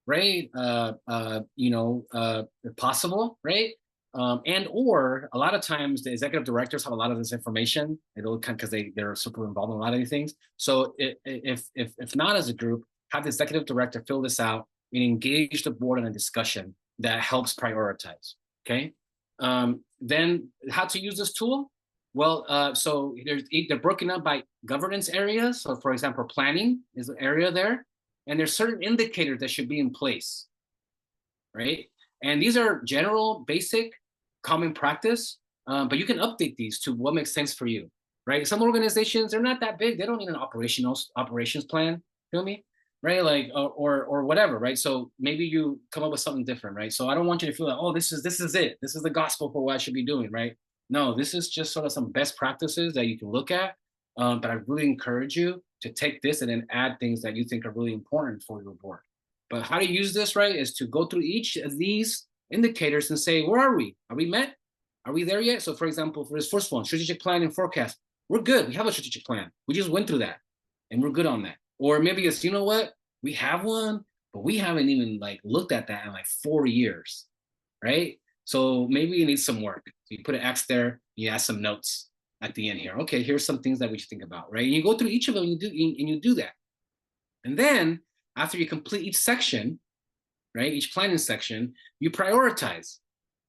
right? If possible, right? And or a lot of times the executive directors have a lot of this information, because they're super involved in a lot of these things. So if not as a group, have the executive director fill this out and engage the board in a discussion that helps prioritize. Okay. Then how to use this tool? Well, so they're broken up by governance areas. So for example, planning is an area there, and there's certain indicators that should be in place, right? And these are general, basic, common practice, but you can update these to what makes sense for you, right? Some organizations, they're not that big. They don't need an operations plan, feel me? Right, like, or whatever, right? So maybe you come up with something different, right? So I don't want you to feel like, oh, this is it. This is the gospel for what I should be doing, right? No, this is just sort of some best practices that you can look at. But I really encourage you to take this and then add things that you think are really important for your board. But how to use this, right, is to go through each of these indicators and say, where are we? Are we met? Are we there yet? So for example, for this first one, strategic plan and forecast, we're good. We have a strategic plan. We just went through that and we're good on that. Or maybe it's, you know what? We have one, but we haven't even like looked at that in like 4 years, right? So maybe you need some work. So you put an X there, you add some notes at the end here. Okay, here's some things that we should think about, right? And you go through each of them and you do that. And then after you complete each section, right, each planning section, you prioritize,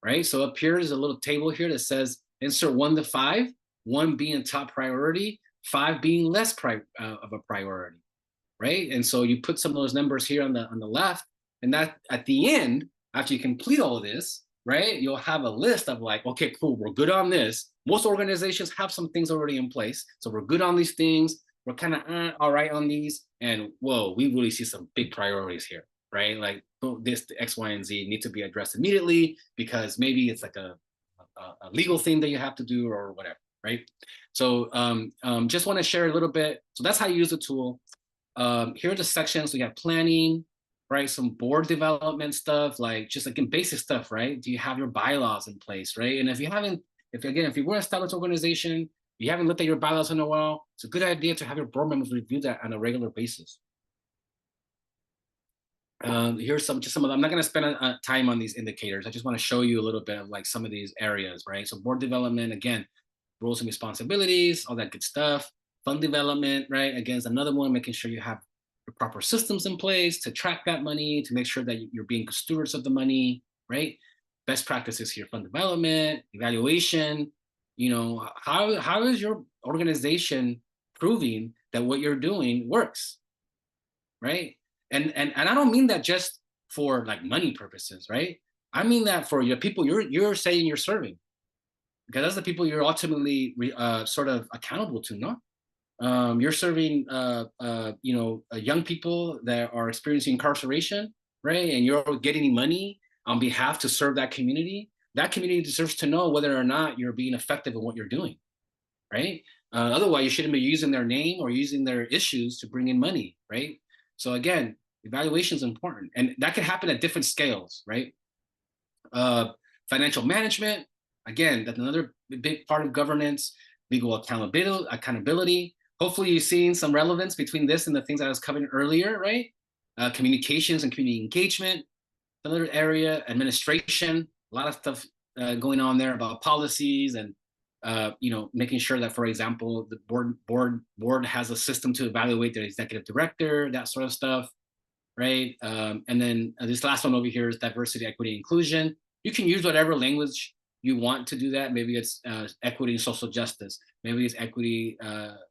right? So up here is a little table here that says insert 1 to 5, 1 being top priority, 5 being less of a priority, right? And so you put some of those numbers here on the left, and that at the end, after you complete all of this, right, you'll have a list of like, okay, cool, we're good on this. Most organizations have some things already in place, so we're good on these things. We're kind of all right on these, and whoa, we really see some big priorities here, right? Like this, the X, Y, and Z need to be addressed immediately because maybe it's like a legal thing that you have to do or whatever, right? So just want to share a little bit. So that's how you use the tool. Here are the sections. We have planning, right? Some board development stuff, like just like in basic stuff, right? Do you have your bylaws in place, right? And if you haven't, if you were an established organization, you haven't looked at your bylaws in a while, it's a good idea to have your board members review that on a regular basis. Here's some of them. I'm not going to spend time on these indicators. I just want to show you a little bit of like some of these areas, right? So board development, again, roles and responsibilities, all that good stuff. Fund development, right? Again, is another one, making sure you have the proper systems in place to track that money, to make sure that you're being good stewards of the money, right? Best practices here, fund development, evaluation. You know, how is your organization proving that what you're doing works, right? And I don't mean that just for like money purposes, right? I mean that for your people you're saying you're serving, because that's the people you're ultimately sort of accountable to, no? You're serving young people that are experiencing incarceration, right? And you're getting money on behalf to serve that community. That community deserves to know whether or not you're being effective in what you're doing, right? Otherwise, you shouldn't be using their name or using their issues to bring in money, right? So again, evaluation is important, and that can happen at different scales, right? Financial management, again, that's another big part of governance. Legal accountability. Hopefully, you've seen some relevance between this and the things I was covering earlier, right? Communications and community engagement, another area. Administration, a lot of stuff going on there about policies and making sure that, for example, the board has a system to evaluate their executive director, that sort of stuff, right? And then this last one over here is diversity, equity, inclusion. You can use whatever language you want to do that. Maybe it's equity and social justice. Maybe it's equity,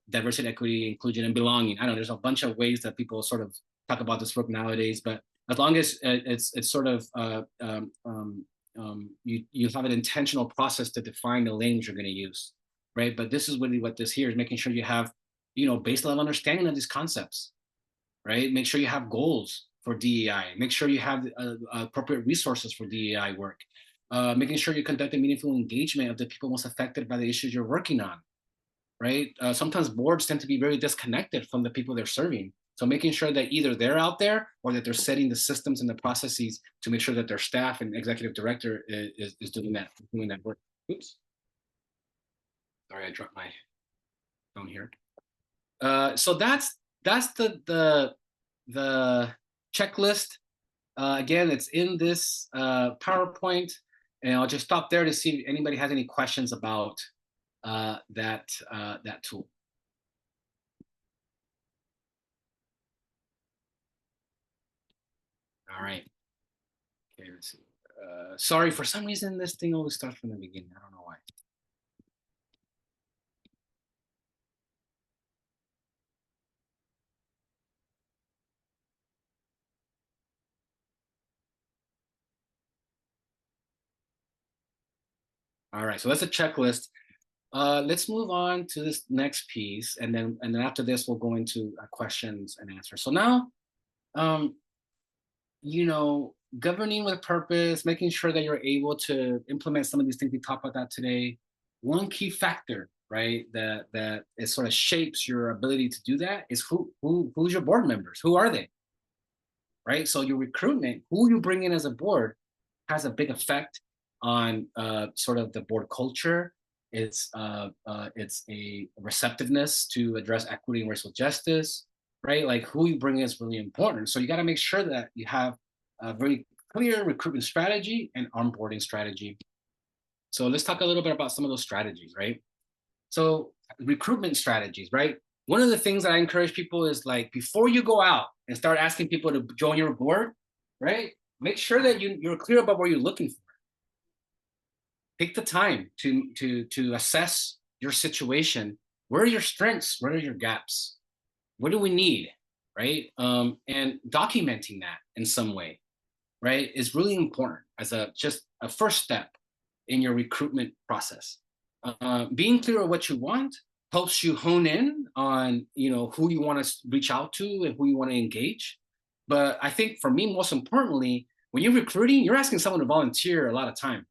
diversity, equity, inclusion, and belonging. I don't know. There's a bunch of ways that people sort of talk about this work nowadays, but as long as it's sort of you have an intentional process to define the language you're going to use, right? But this is really what this here is, making sure you have, base level understanding of these concepts, right? Make sure you have goals for DEI. Make sure you have appropriate resources for DEI work. Making sure you conduct a meaningful engagement of the people most affected by the issues you're working on, right? Sometimes boards tend to be very disconnected from the people they're serving. So making sure that either they're out there or that they're setting the systems and the processes to make sure that their staff and executive director is doing that work. Oops. Sorry, I dropped my phone here. So that's the checklist. Again, it's in this PowerPoint, and I'll just stop there to see if anybody has any questions about that tool. All right. Okay, let's see. Sorry, for some reason this thing always starts from the beginning. I don't know why. All right, so that's a checklist. Let's move on to this next piece, and then after this we'll go into questions and answers. So now, governing with purpose, making sure that you're able to implement some of these things we talked about that today. one key factor, right, that it sort of shapes your ability to do that is who's your board members? Who are they? Right? So your recruitment, who you bring in as a board, has a big effect on sort of the board culture. It's a receptiveness to address equity and racial justice, right? Like who you bring in is really important. So you got to make sure that you have a very clear recruitment strategy and onboarding strategy. So let's talk a little bit about some of those strategies, right? So recruitment strategies, right? One of the things that I encourage people is like, before you go out and start asking people to join your board, right? Make sure that you're clear about what you're looking for. Take the time to assess your situation. Where are your strengths? Where are your gaps? What do we need, right? And documenting that in some way, right, is really important as just a first step in your recruitment process. Being clear on what you want helps you hone in on, who you want to reach out to and who you want to engage. But I think for me, most importantly, when you're recruiting, you're asking someone to volunteer a lot of time.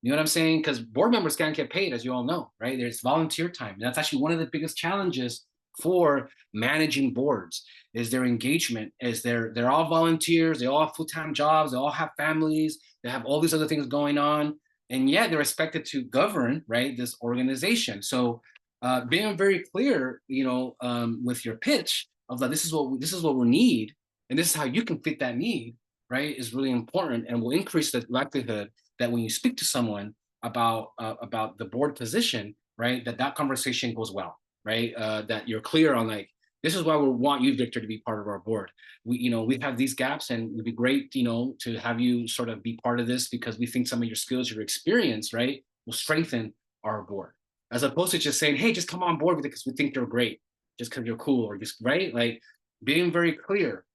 You know what I'm saying? Because board members can't get paid, as you all know, right? There's volunteer time. And that's actually one of the biggest challenges for managing boards is their engagement, is they're all volunteers, they all have full-time jobs, they all have families, they have all these other things going on, and yet they're expected to govern, right, this organization. So being very clear, with your pitch of like, this is what we need, and this is how you can fit that need, right, is really important and will increase the likelihood that when you speak to someone about the board position, right, that conversation goes well, right? That you're clear on like, this is why we want you, Victor, to be part of our board. We have these gaps, and it'd be great, to have you sort of be part of this because we think some of your skills, your experience, right, will strengthen our board, as opposed to just saying, hey, just come on board with it because we think you're great, just because you're cool, or just right, like being very clear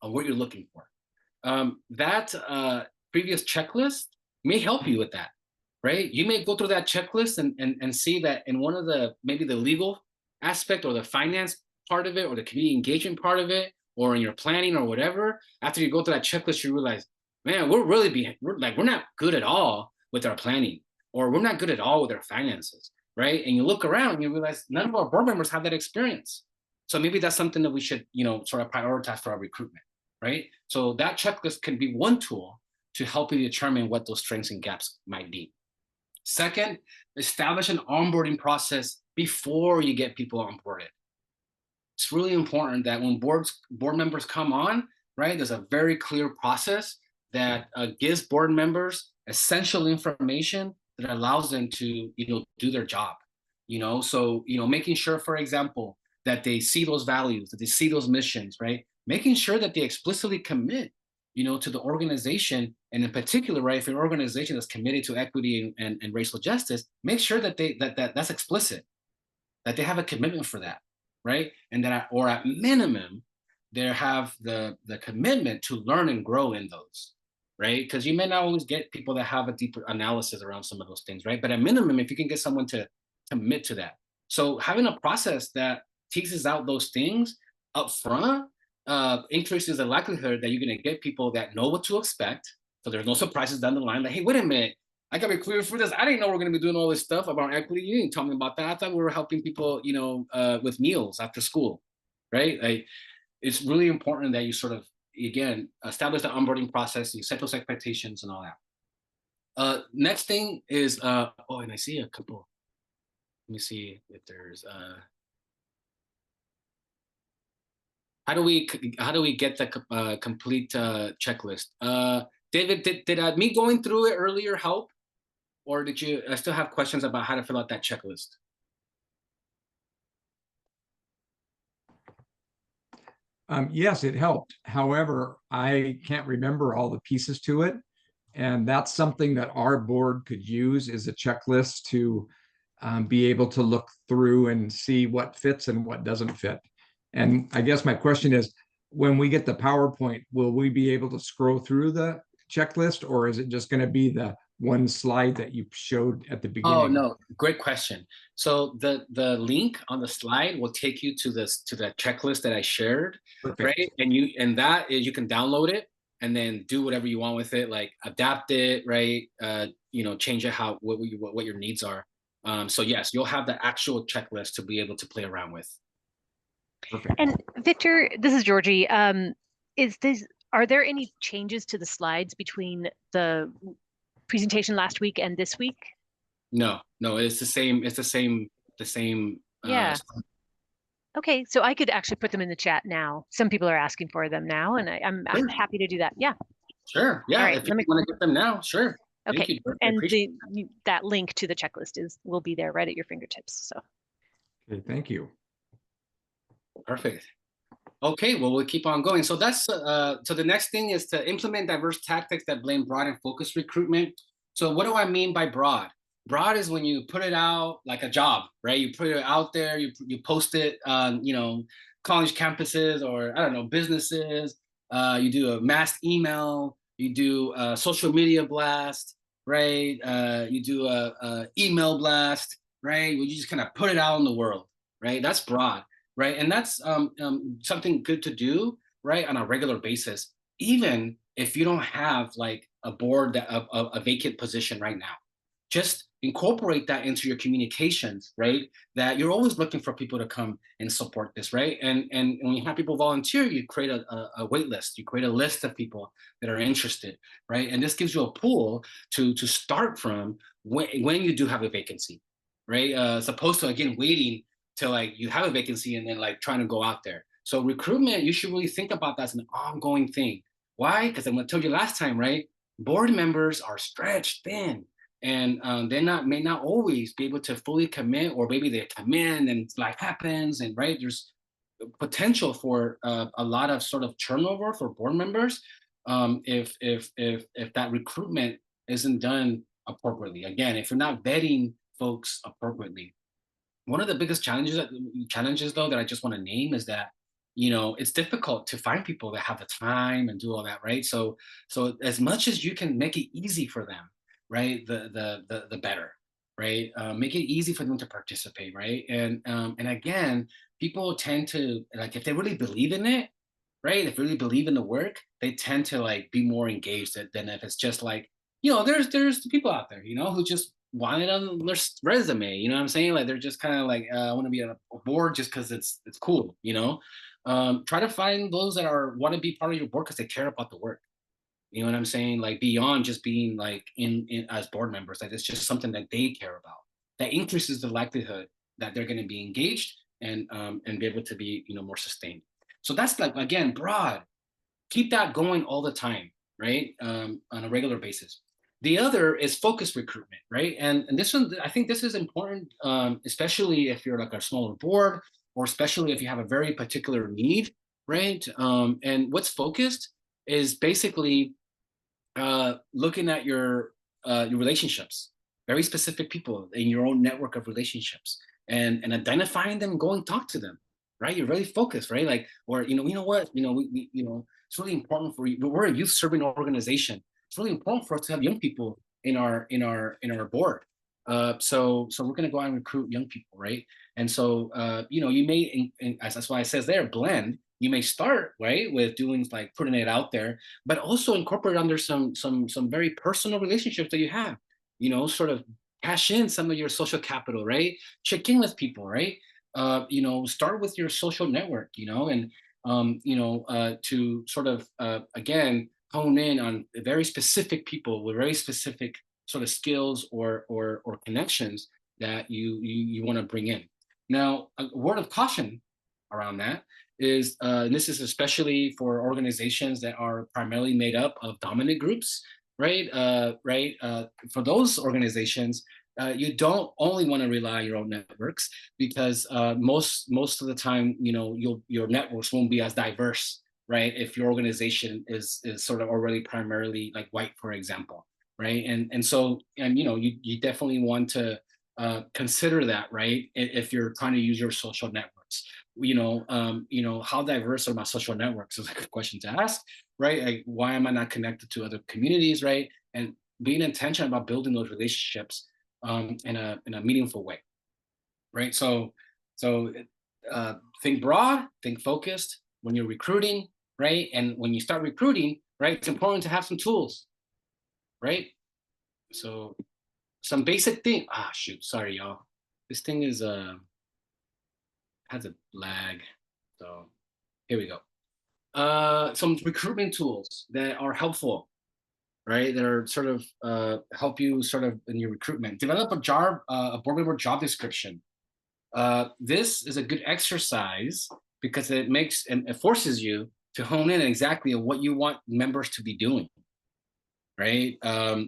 on what you're looking for. That previous checklist may help you with that, right? You may go through that checklist and see that in one of maybe the legal aspect or the finance part of it or the community engagement part of it or in your planning or whatever, after you go through that checklist, you realize, man, we're not good at all with our planning, or we're not good at all with our finances, right? And you look around and you realize none of our board members have that experience. So maybe that's something that we should, sort of prioritize for our recruitment, right? So that checklist can be one tool to help you determine what those strengths and gaps might be. Second, establish an onboarding process before you get people onboarded. It's really important that when board members come on, right, there's a very clear process that gives board members essential information that allows them to, do their job. So, making sure, for example, that they see those values, that they see those missions, right? Making sure that they explicitly commit, to the organization, and in particular, right, if you're an organization that's committed to equity and racial justice, make sure that that's explicit, that they have a commitment for that, right? And that, or at minimum, they have the commitment to learn and grow in those, right? Because you may not always get people that have a deeper analysis around some of those things, right? But at minimum, if you can get someone to commit to that. So having a process that teases out those things up front increases the likelihood that you're going to get people that know what to expect. So there's no surprises down the line. Like, hey, wait a minute, I got to be clear for this. I didn't know we're going to be doing all this stuff about equity. You didn't tell me about that. I thought we were helping people, with meals after school, right? Like, it's really important that you sort of, again, establish the onboarding process, you set those expectations and all that. Next thing is, and I see a couple. Let me see if there's how do we get the complete checklist? David, did me going through it earlier help, or did you still have questions about how to fill out that checklist? Yes, it helped. However, I can't remember all the pieces to it, and that's something that our board could use as a checklist to be able to look through and see what fits and what doesn't fit. And I guess my question is, when we get the PowerPoint, will we be able to scroll through the checklist, or is it just going to be the one slide that you showed at the beginning? Oh, no, great question. So the link on the slide will take you to the checklist that I shared. Perfect. Right? And you can download it and then do whatever you want with it, like adapt it, right? change it what your needs are. So yes, you'll have the actual checklist to be able to play around with. Perfect. And Victor, this is Georgie. Are there any changes to the slides between the presentation last week and this week? No, it's the same. It's the same. Yeah. Okay, so I could actually put them in the chat now. Some people are asking for them now, and I'm Sure. happy to do that. Yeah. Sure. Yeah. All right, If you want to get them now, sure. Thank Okay, you, George. I and appreciate that link to the checklist will be there right at your fingertips. So Okay, thank you. Perfect. Okay, well, we'll keep on going. So that's so the next thing is to implement diverse tactics that blend broad and focused recruitment. So what do I mean by broad? Broad is when you put it out like a job, right? You put it out there, you post it on, college campuses or I don't know, businesses. You do a mass email, you do a social media blast, right? You do a email blast, right? You just kind of put it out in the world, right? That's broad, right? And that's something good to do, right, on a regular basis, even if you don't have like a board a vacant position right now. Just incorporate that into your communications, right? That you're always looking for people to come and support this, right? And when you have people volunteer, you create a wait list. You create a list of people that are interested, right? And this gives you a pool to start from when you do have a vacancy, right? As opposed to again waiting till like you have a vacancy and then like trying to go out there. So recruitment, you should really think about that as an ongoing thing. Why? Because I told you last time, right? Board members are stretched thin, and they may not always be able to fully commit, or maybe they come in and life happens, and right, there's potential for a lot of sort of turnover for board members if that recruitment isn't done appropriately. Again, if you're not vetting folks appropriately. One of the biggest challenges though that I just want to name is that it's difficult to find people that have the time and do all that, right? So as much as you can make it easy for them, right, the better, right? Make it easy for them to participate, right? And again, people tend to, like, if they really believe in it, right? If they really believe in the work, they tend to like be more engaged than if it's just like, there's people out there, who just want it on their resume. You know what I'm saying? Like they're just kind of like, I want to be on a board just because it's cool. Try to find those that want to be part of your board because they care about the work. You know what I'm saying? Like beyond just being like in as board members, like it's just something that they care about. That increases the likelihood that they're going to be engaged and be able to be more sustained. So that's like, again, broad. Keep that going all the time, right? On a regular basis. The other is focus recruitment, right? And this one, I think this is important, especially if you're like a smaller board, or especially if you have a very particular need, right? And what's focused is basically looking at your relationships, very specific people in your own network of relationships, and identifying them, going talk to them, right? You're really focused, right? Like, or you know what, we it's really important for you. We're a youth serving organization. It's really important for us to have young people in our board. So we're going to go out and recruit young people, right? And so you may, as that's why it says there, blend. You may start right with doing like putting it out there, but also incorporate under some very personal relationships that you have. Sort of cash in some of your social capital, right? Check in with people, right? Start with your social network, and to sort of again hone in on very specific people with very specific sort of skills or connections that you want to bring in. Now, a word of caution around that is, and this is especially for organizations that are primarily made up of dominant groups, right? For those organizations, you don't only want to rely on your own networks, because most of the time, your networks won't be as diverse, right? If your organization is sort of already primarily like white, for example, right? And so you definitely want to consider that, right? If you're trying to use your social networks, how diverse are my social networks is a good question to ask, right? Like, why am I not connected to other communities, right? And being intentional about building those relationships in a meaningful way, right? So think broad, think focused when you're recruiting, right? And when you start recruiting, right, it's important to have some tools, right? So some basic thing. Ah, shoot. Sorry, y'all. This thing is has a lag. So here we go. Some recruitment tools that are helpful, right? That are sort of help you sort of in your recruitment. Develop a board member job description. This is a good exercise because it makes and it forces you to hone in exactly on what you want members to be doing, right?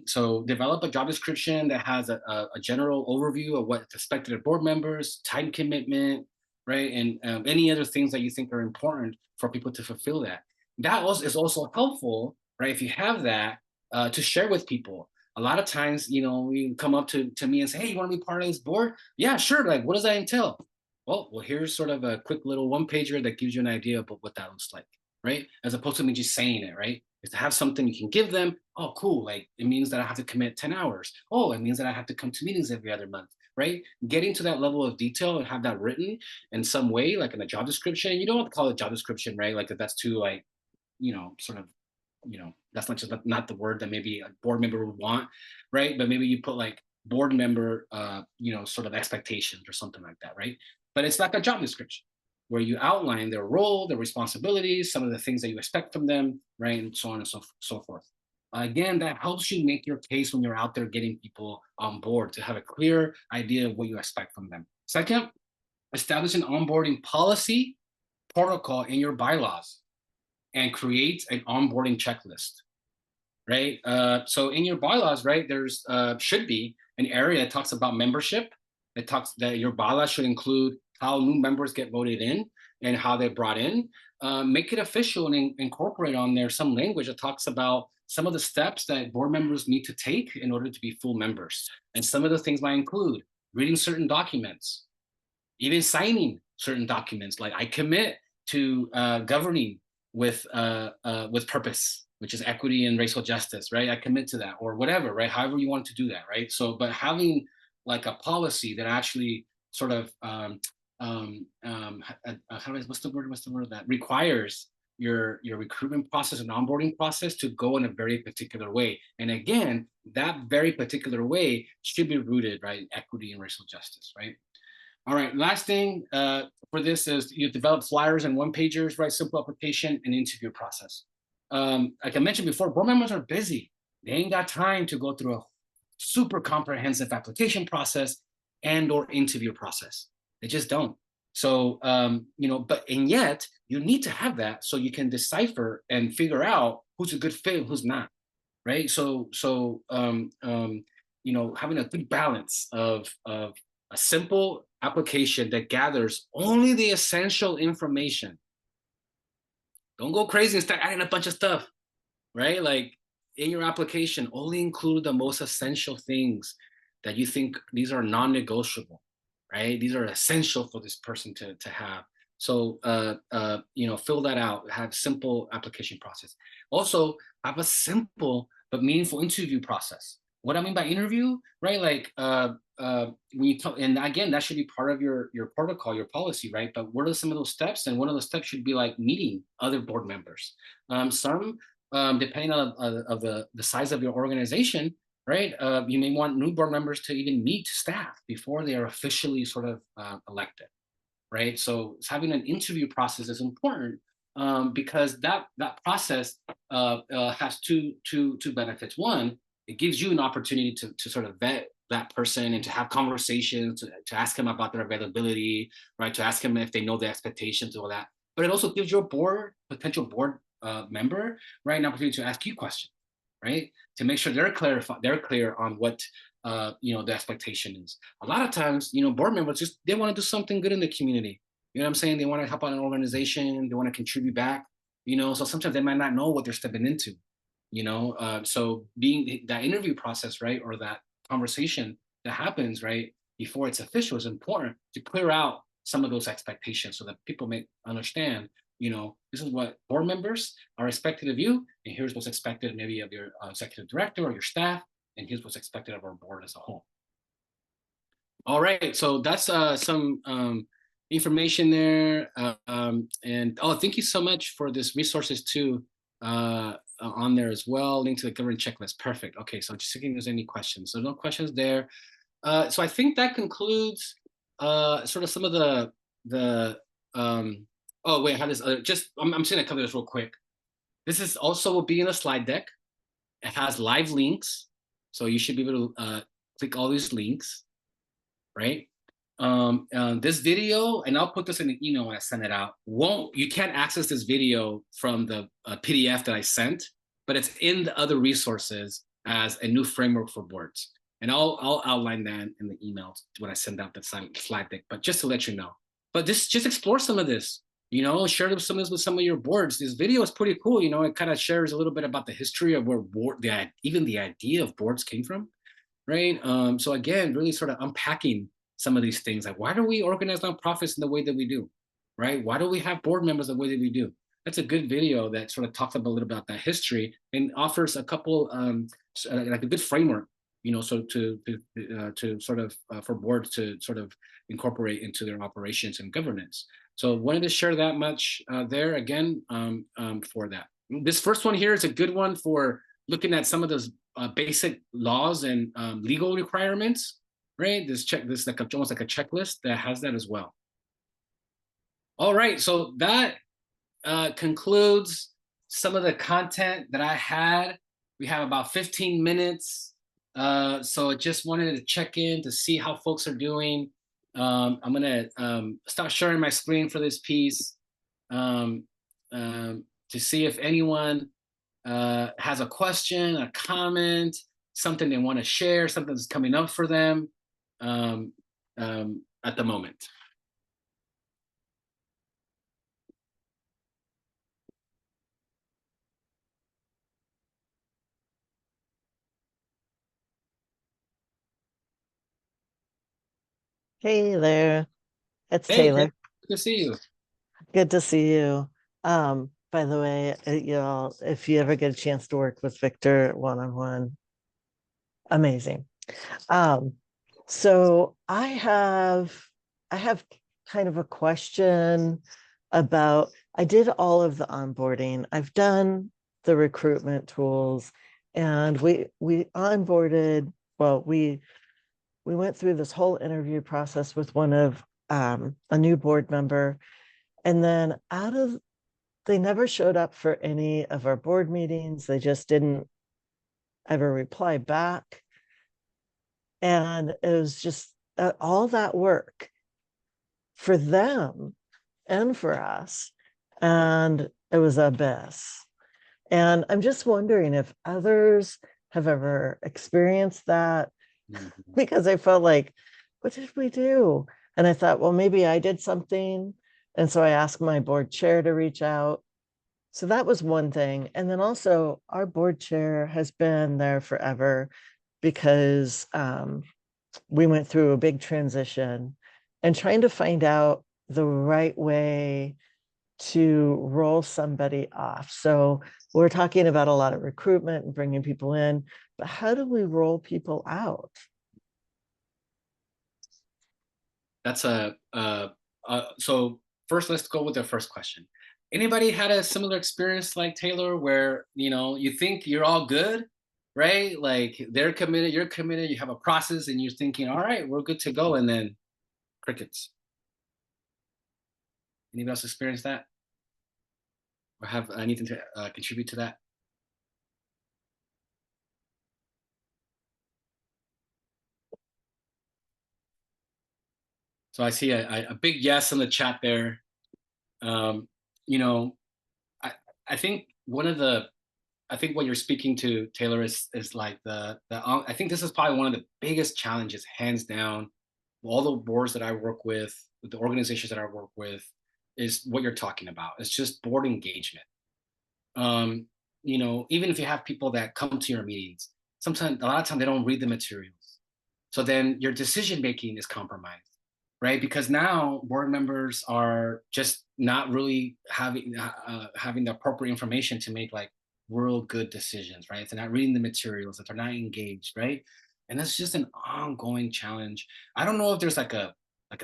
So develop a job description that has a general overview of what's expected of board members, time commitment, right? And any other things that you think are important for people to fulfill that. That also is also helpful, right? If you have that to share with people. A lot of times, you know, you come up to me and say, hey, you want to be part of this board? Yeah, sure. Like, what does that entail? Well, here's sort of a quick little one pager that gives you an idea about what that looks like, right? As opposed to me just saying it, right? Is to have something you can give them. Oh, cool. Like it means that I have to commit 10 hours. Oh, it means that I have to come to meetings every other month, right? Getting to that level of detail and have that written in some way, like in a job description. You don't have to call it job description, right? Like that's too like, you know, sort of, you know, that's not the word that maybe a board member would want, right? But maybe you put like board member, you know, sort of expectations or something like that, right? But it's like a job description where you outline their role, their responsibilities, some of the things that you expect from them, right? And so on and so forth. Again, that helps you make your case when you're out there getting people on board to have a clear idea of what you expect from them. Second, establish an onboarding policy protocol in your bylaws and create an onboarding checklist, right? So in your bylaws, right, there's should be an area that talks about membership. It talks that your bylaws should include how new members get voted in and how they're brought in. Make it official and incorporate on there some language that talks about some of the steps that board members need to take in order to be full members. And some of the things might include reading certain documents, even signing certain documents, like I commit to governing with purpose, which is equity and racial justice, right? I commit to that, or whatever, right? However you want to do that, right? So, but having like a policy that actually sort of what's the word that requires your recruitment process and onboarding process to go in a very particular way. And again, that very particular way should be rooted, right, in equity and racial justice, right? All right, last thing for this is you develop flyers and one pagers, right? Simple application and interview process. Like I mentioned before, board members are busy. They ain't got time to go through a super comprehensive application process and or interview process. They just don't. So, you know, and yet you need to have that so you can decipher and figure out who's a good fit and who's not, right? So, you know, having a good balance of a simple application that gathers only the essential information. Don't go crazy and start adding a bunch of stuff, right? Like in your application, only include the most essential things that you think these are non-negotiable, right? These are essential for this person to have. So, you know, fill that out, have simple application process. Also have a simple but meaningful interview process. What I mean by interview, right? Like when you talk, and again, that should be part of your protocol, your policy, right? But what are some of those steps? And one of the steps should be like meeting other board members. Some, depending on of the size of your organization, right? You may want new board members to even meet staff before they are officially sort of elected, right? So having an interview process is important because that process has two benefits. One, it gives you an opportunity to sort of vet that person and to have conversations, to ask them about their availability, right? To ask them if they know the expectations, all that. But it also gives your potential board member, right, an opportunity to ask you questions, right? To make sure they're clear on what you know, the expectation is. A lot of times, you know, board members just they want to do something good in the community. You know what I'm saying? They want to help out an organization, they want to contribute back, you know, so sometimes they might not know what they're stepping into, you know. So being that interview process, right, or that conversation that happens right before it's official is important to clear out some of those expectations so that people may understand, you know, this is what board members are expected of you, and here's what's expected maybe of your executive director or your staff, and here's what's expected of our board as a whole. All right, so that's some information there. And oh, thank you so much for this resources too, on there as well. Link to the government checklist. Perfect. Okay, so just checking if there's any questions. So no questions there. So I think that concludes sort of some of the oh wait, I have this other, I'm just gonna cover this real quick. This is also will be in a slide deck. It has live links, so you should be able to click all these links, right? This video, and I'll put this in an email when I send it out. You can't access this video from the PDF that I sent, but it's in the other resources as a new framework for boards. And I'll outline that in the email when I send out the slide deck, but just to let you know. But just explore some of this, you know, share some of this with some of your boards. This video is pretty cool. You know, it kind of shares a little bit about the history of where even the idea of boards came from, right? So again, really sort of unpacking some of these things, like why do we organize nonprofits in the way that we do, right? Why do we have board members the way that we do? That's a good video that sort of talks a little about that history and offers a couple, like a good framework, you know, so to sort of for boards to sort of incorporate into their operations and governance. So wanted to share that much there again for that. This first one here is a good one for looking at some of those basic laws and legal requirements, right? This like almost like a checklist that has that as well. All right, so that concludes some of the content that I had. We have about 15 minutes. So I just wanted to check in to see how folks are doing. I'm gonna start sharing my screen for this piece to see if anyone has a question, a comment, something they want to share, something that's coming up for them at the moment. Hey there, it's Hey, Taylor. good to see you. Good to see you. By the way, y'all, if you ever get a chance to work with Victor one-on-one, amazing. So I have kind of a question about, I did all of the onboarding. I've done the recruitment tools, and we onboarded, well, we went through this whole interview process with one of a new board member, and then they never showed up for any of our board meetings. They just didn't ever reply back, and it was just all that work for them and for us, and it was a mess. And I'm just wondering if others have ever experienced that, because I felt like, what did we do? And I thought, well, maybe I did something. And so I asked my board chair to reach out. So that was one thing. And then also our board chair has been there forever, because we went through a big transition, and trying to find out the right way to roll somebody off. So we're talking about a lot of recruitment and bringing people in, but how do we roll people out? That's so first, let's go with the first question. Anybody had a similar experience like Taylor, where, you know, you think you're all good, right? Like they're committed, you're committed, you have a process, and you're thinking, all right, we're good to go, and then crickets. Anybody else experience that? Or have anything to contribute to that? So I see a big yes in the chat there. You know, I think I think what you're speaking to, Taylor, is like I think this is probably one of the biggest challenges, hands down. All the boards that I work with the organizations that I work with, is what you're talking about. It's just board engagement. You know, even if you have people that come to your meetings, a lot of times they don't read the materials. So then your decision making is compromised, right? Because now board members are just not really having the appropriate information to make like real good decisions, right? If they're not reading the materials, if they're not engaged, right? And that's just an ongoing challenge. I don't know if there's like a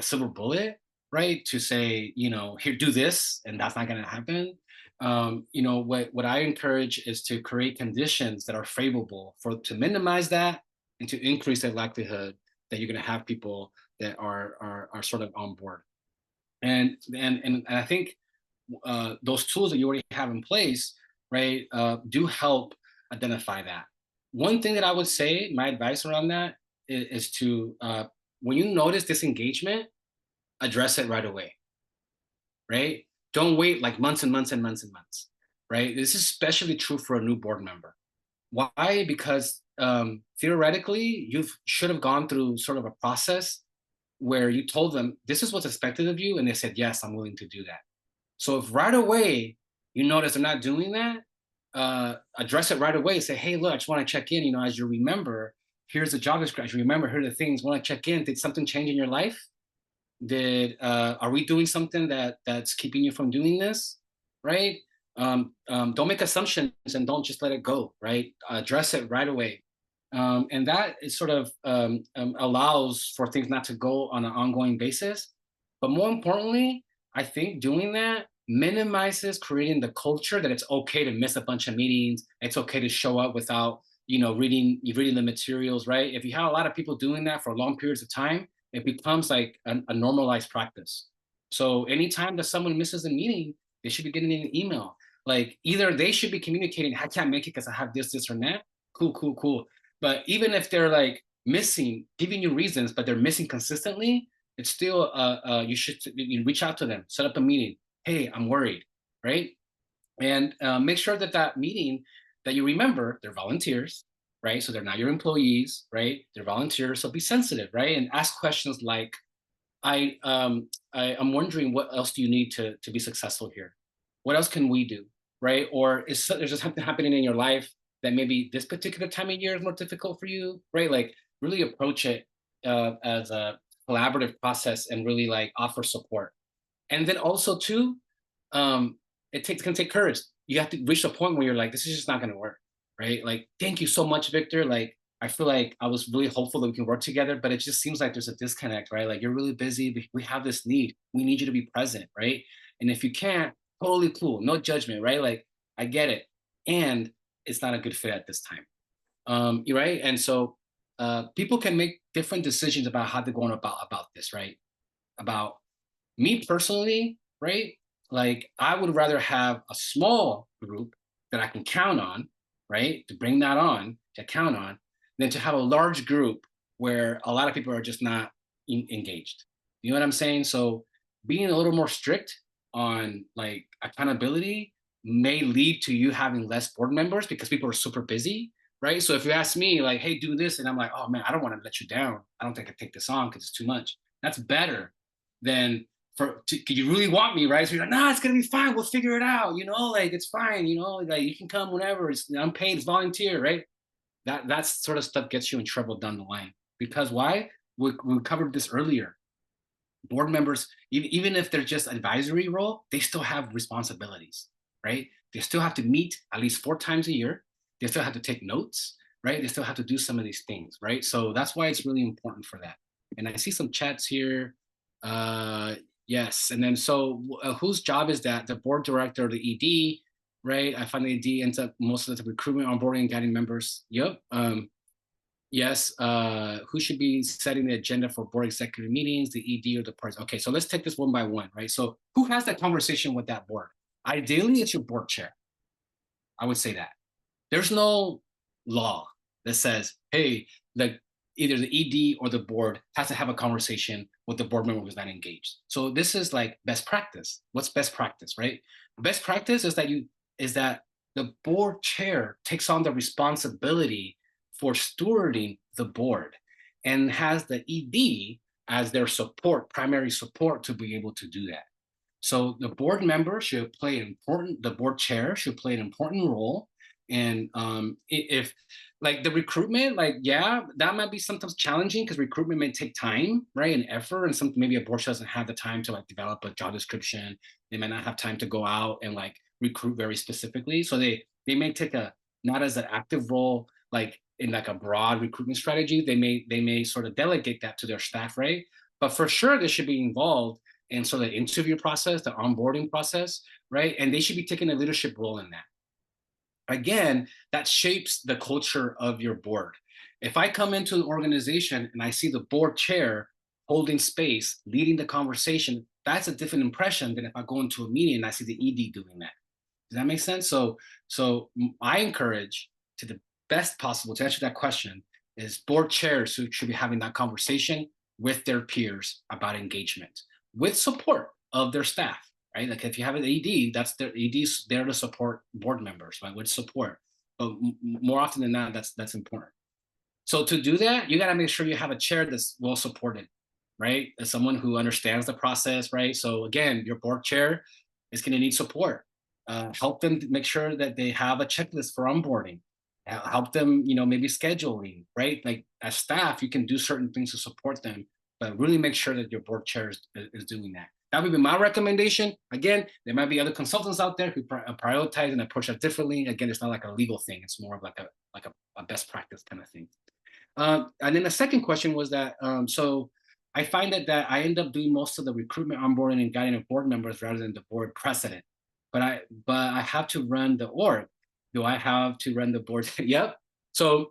silver bullet, right, to say, you know, here, do this, and that's not going to happen. what I encourage is to create conditions that are favorable to minimize that and to increase the likelihood that you're going to have people that are sort of on board. And I think those tools that you already have in place, right, do help identify that. One thing that I would say, my advice around that is to, when you notice disengagement, address it right away, right? Don't wait like months and months and months and months, right? This is especially true for a new board member. Why? Because theoretically, you should have gone through sort of a process where you told them, this is what's expected of you. And they said, yes, I'm willing to do that. So if right away you notice they're not doing that, address it right away. Say, hey, look, I just want to check in. As you remember, here's the job description. Remember, here are the things. Want to check in? Did something change in your life? Are we doing something that's keeping you from doing this? Right? Don't make assumptions and don't just let it go. Right? Address it right away. And that is sort of allows for things not to go on an ongoing basis. But more importantly, I think doing that minimizes creating the culture that it's okay to miss a bunch of meetings. It's okay to show up without, reading the materials, right? If you have a lot of people doing that for long periods of time, it becomes like a normalized practice. So anytime that someone misses a meeting, they should be getting an email. Like either they should be communicating, I can't make it because I have this, or that. Cool. But even if they're like missing, giving you reasons, but they're missing consistently, it's still, you should reach out to them, set up a meeting. Hey, I'm worried, right? And make sure that meeting that you remember, they're volunteers, right? So they're not your employees, right? They're volunteers, so be sensitive, right? And ask questions like, I'm wondering what else do you need to be successful here? What else can we do, right? Or is there's just something happening in your life that maybe this particular time of year is more difficult for you, right? Like really approach it as a collaborative process and really like offer support. And then also too, it can take courage. You have to reach a point where you're like, this is just not going to work, right? Like, thank you so much, Victor. Like, I feel like I was really hopeful that we can work together, but it just seems like there's a disconnect, right? Like you're really busy. We have this need. We need you to be present, right? And if you can't, totally cool, no judgment, right? Like I get it, and it's not a good fit at this time, you're right. And so people can make different decisions about how they're going about this, right? About me personally, right? Like I would rather have a small group that I can count on, right? To bring that on, to count on, than to have a large group where a lot of people are just not engaged. You know what I'm saying? So being a little more strict on like accountability may lead to you having less board members because people are super busy, right? So if you ask me like, hey, do this, and I'm like, oh man, I don't want to let you down. I don't think I take this on because it's too much. That's better than you really want me, right? So you're like, nah, it's gonna be fine. We'll figure it out. Like it's fine. Like you can come whenever. It's unpaid. It's volunteer, right? That sort of stuff gets you in trouble down the line. Because why? We covered this earlier. Board members, even if they're just advisory role, they still have responsibilities, right? They still have to meet at least 4 times a year. They still have to take notes, right? They still have to do some of these things, right? So that's why it's really important for that. And I see some chats here. Yes, and then so whose job is that? The board director or the ED, right? I find the ED ends up most of the recruitment, onboarding, and guiding members. Yep. Yes. Who should be setting the agenda for board executive meetings, the ED or the parties? Okay, so let's take this one by one, right? So who has that conversation with that board? Ideally, it's your board chair. I would say that. There's no law that says, hey, either the ED or the board has to have a conversation with the board member who's not engaged. So this is like best practice. What's best practice, right? Best practice is that the board chair takes on the responsibility for stewarding the board and has the ED as their primary support to be able to do that. So the board member should play the board chair should play an important role. And if like the recruitment, like, yeah, that might be sometimes challenging because recruitment may take time, right? And effort, and maybe a board doesn't have the time to like develop a job description. They might not have time to go out and like recruit very specifically. So they may take not as an active role, like in like a broad recruitment strategy. They may sort of delegate that to their staff, right? But for sure, they should be involved and so the interview process, the onboarding process, right? And they should be taking a leadership role in that. Again, that shapes the culture of your board. If I come into an organization and I see the board chair holding space, leading the conversation, that's a different impression than if I go into a meeting and I see the ED doing that. Does that make sense? So I encourage, to the best possible, to answer that question, is board chairs who should be having that conversation with their peers about engagement, with support of their staff, right? Like if you have an ED, that's their ED's there to support board members, right? With support, but more often than not, that's important. So to do that, you got to make sure you have a chair that's well supported, right? As someone who understands the process, right? So again, your board chair is going to need support. Help them make sure that they have a checklist for onboarding. Help them, maybe scheduling, right? Like as staff, you can do certain things to support them, but really make sure that your board chair is doing that. That would be my recommendation. Again, there might be other consultants out there who prioritize and approach that differently. Again, it's not like a legal thing. It's more of like a best practice kind of thing. And then the second question was that, so I find that I end up doing most of the recruitment, onboarding, and guiding of board members rather than the board president. But I have to run the org. Do I have to run the board? Yep. So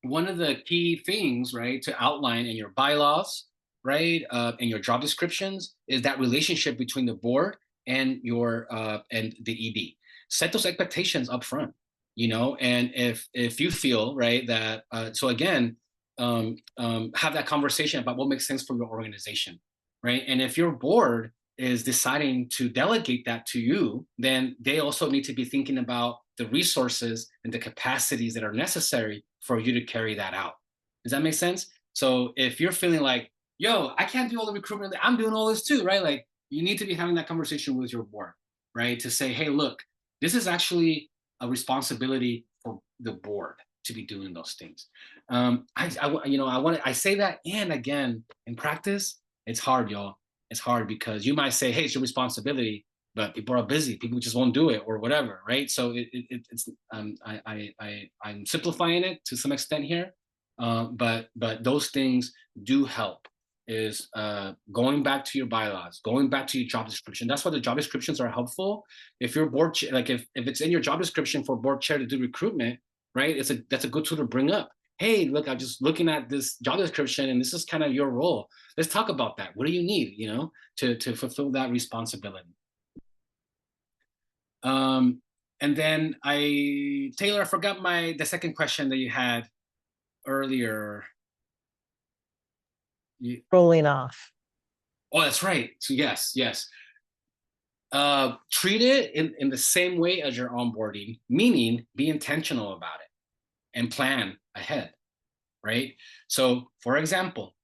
one of the key things, right, to outline in your bylaws, right, in your job descriptions, is that relationship between the board and your and the ED. Set those expectations up front, and if you feel, right, that so again, have that conversation about what makes sense for your organization, right? And if your board is deciding to delegate that to you, then they also need to be thinking about the resources and the capacities that are necessary for you to carry that out. Does that make sense? So if you're feeling like, yo, I can't do all the recruitment, I'm doing all this too, right? Like you need to be having that conversation with your board, right? To say, hey, look, this is actually a responsibility for the board to be doing those things. I say that, and again, in practice, it's hard, y'all. It's hard because you might say, hey, it's your responsibility, but people are busy. People just won't do it or whatever, right? So it's I'm simplifying it to some extent here, but those things do help. Is going back to your bylaws, going back to your job description. That's why the job descriptions are helpful. If your board chair, like if it's in your job description for board chair to do recruitment, right? That's a good tool to bring up. Hey, look, I'm just looking at this job description and this is kind of your role. Let's talk about that. What do you need, to fulfill that responsibility? And then Taylor, I forgot the second question that you had earlier. Rolling off. Oh, that's right. So yes. Treat it in the same way as your onboarding, meaning be intentional about it and plan ahead, right? So for example,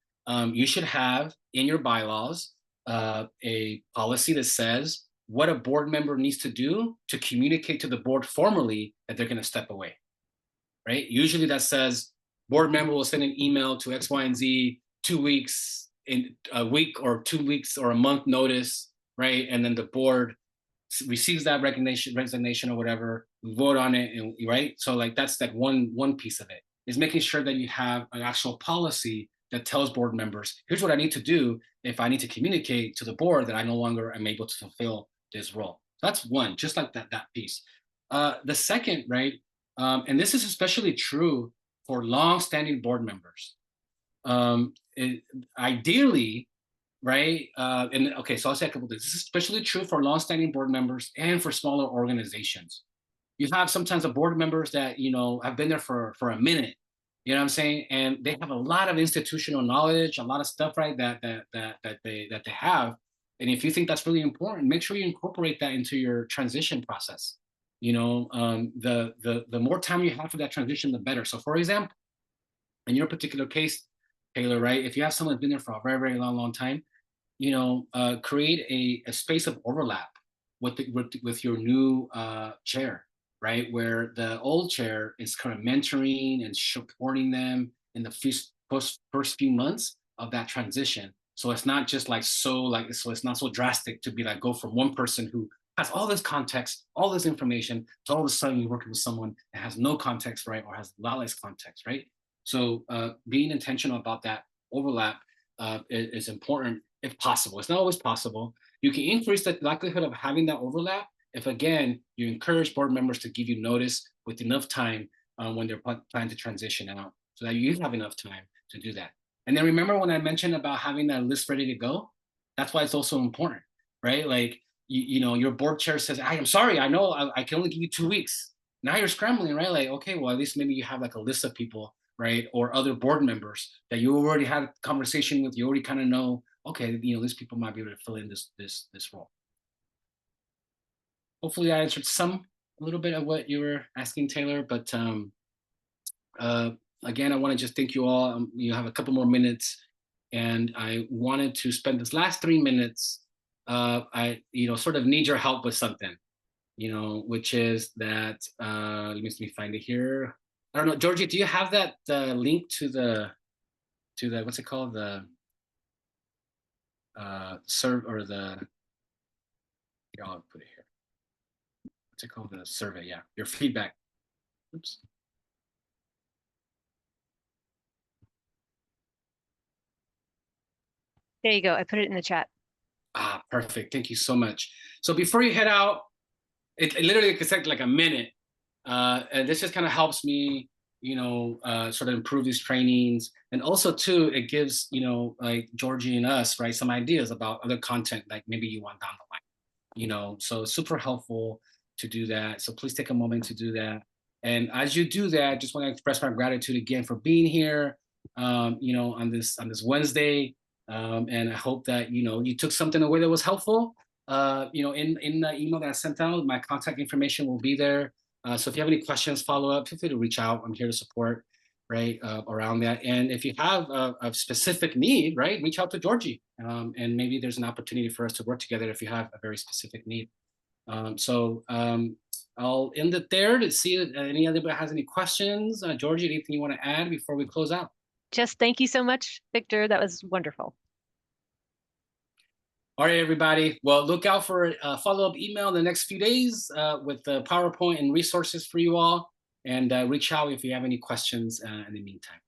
you should have in your bylaws a policy that says what a board member needs to do to communicate to the board formally that they're going to step away, right? Usually that says board member will send an email to X, Y, and Z 2 weeks, in a week or 2 weeks or a month notice, right? And then the board receives that resignation or whatever, vote on it, and right. So like that's like one piece of it is making sure that you have an actual policy that tells board members, here's what I need to do if I need to communicate to the board that I no longer am able to fulfill this role. So that's one, just like that piece. The second, right, and this is especially true for long-standing board members. Ideally, right, and okay, so I'll say a couple of things. This is especially true for long-standing board members and for smaller organizations. You have sometimes the board members that have been there for a minute, you know what I'm saying, and they have a lot of institutional knowledge, a lot of stuff, right, that they have. And if you think that's really important, make sure you incorporate that into your transition process. The more time you have for that transition, the better. So for example, in your particular case, Taylor, right, if you have someone who's been there for a very, very long time, create a space of overlap with your new chair, right, where the old chair is kind of mentoring and supporting them in the first few months of that transition. So it's not just so it's not so drastic to be like go from one person who has all this context, all this information, to all of a sudden you're working with someone that has no context, right, or has a lot less context, right? So being intentional about that overlap is important. if possible. It's not always possible. You can increase the likelihood of having that overlap if, again, you encourage board members to give you notice with enough time when they're planning to transition out, so that you have enough time to do that. And then remember when I mentioned about having that list ready to go? That's why it's also important, right? Like, you know, your board chair says, I'm sorry, I know I can only give you 2 weeks. Now you're scrambling, right? Like, okay, well, at least maybe you have like a list of people, right? Or other board members that you already had a conversation with. You already kind of know, okay, you know, these people might be able to fill in this role. Hopefully I answered a little bit of what you were asking, Taylor, but again, I want to just thank you all. You have a couple more minutes, and I wanted to spend this last 3 minutes. I, you know, sort of need your help with something, you know, which is that, let me find it here. I don't know, Georgie, do you have that link to the, what's it called? The serve, or the, here, I'll put it here. What's it called? The survey, yeah, your feedback. Oops. There you go. I put it in the chat. Ah, perfect. Thank you so much. So before you head out, it literally could take like a minute. And this just kind of helps me, you know, sort of improve these trainings. And also too, it gives, you know, like Georgie and us, right, some ideas about other content, like maybe you want down the line, you know, so it's super helpful to do that. So please take a moment to do that. And as you do that, just want to express my gratitude again for being here, you know, on this Wednesday. And I hope that, you know, you took something away that was helpful. You know, in the email that I sent out, my contact information will be there. So if you have any questions, follow up, feel free to reach out. I'm here to support, right, around that. And if you have a specific need, right, reach out to Georgie. And maybe there's an opportunity for us to work together if you have a very specific need. I'll end it there to see if anybody has any questions. Georgie, anything you want to add before we close out? Just thank you so much, Victor. That was wonderful. All right, everybody. Well, look out for a follow-up email in the next few days with the PowerPoint and resources for you all. And reach out if you have any questions in the meantime.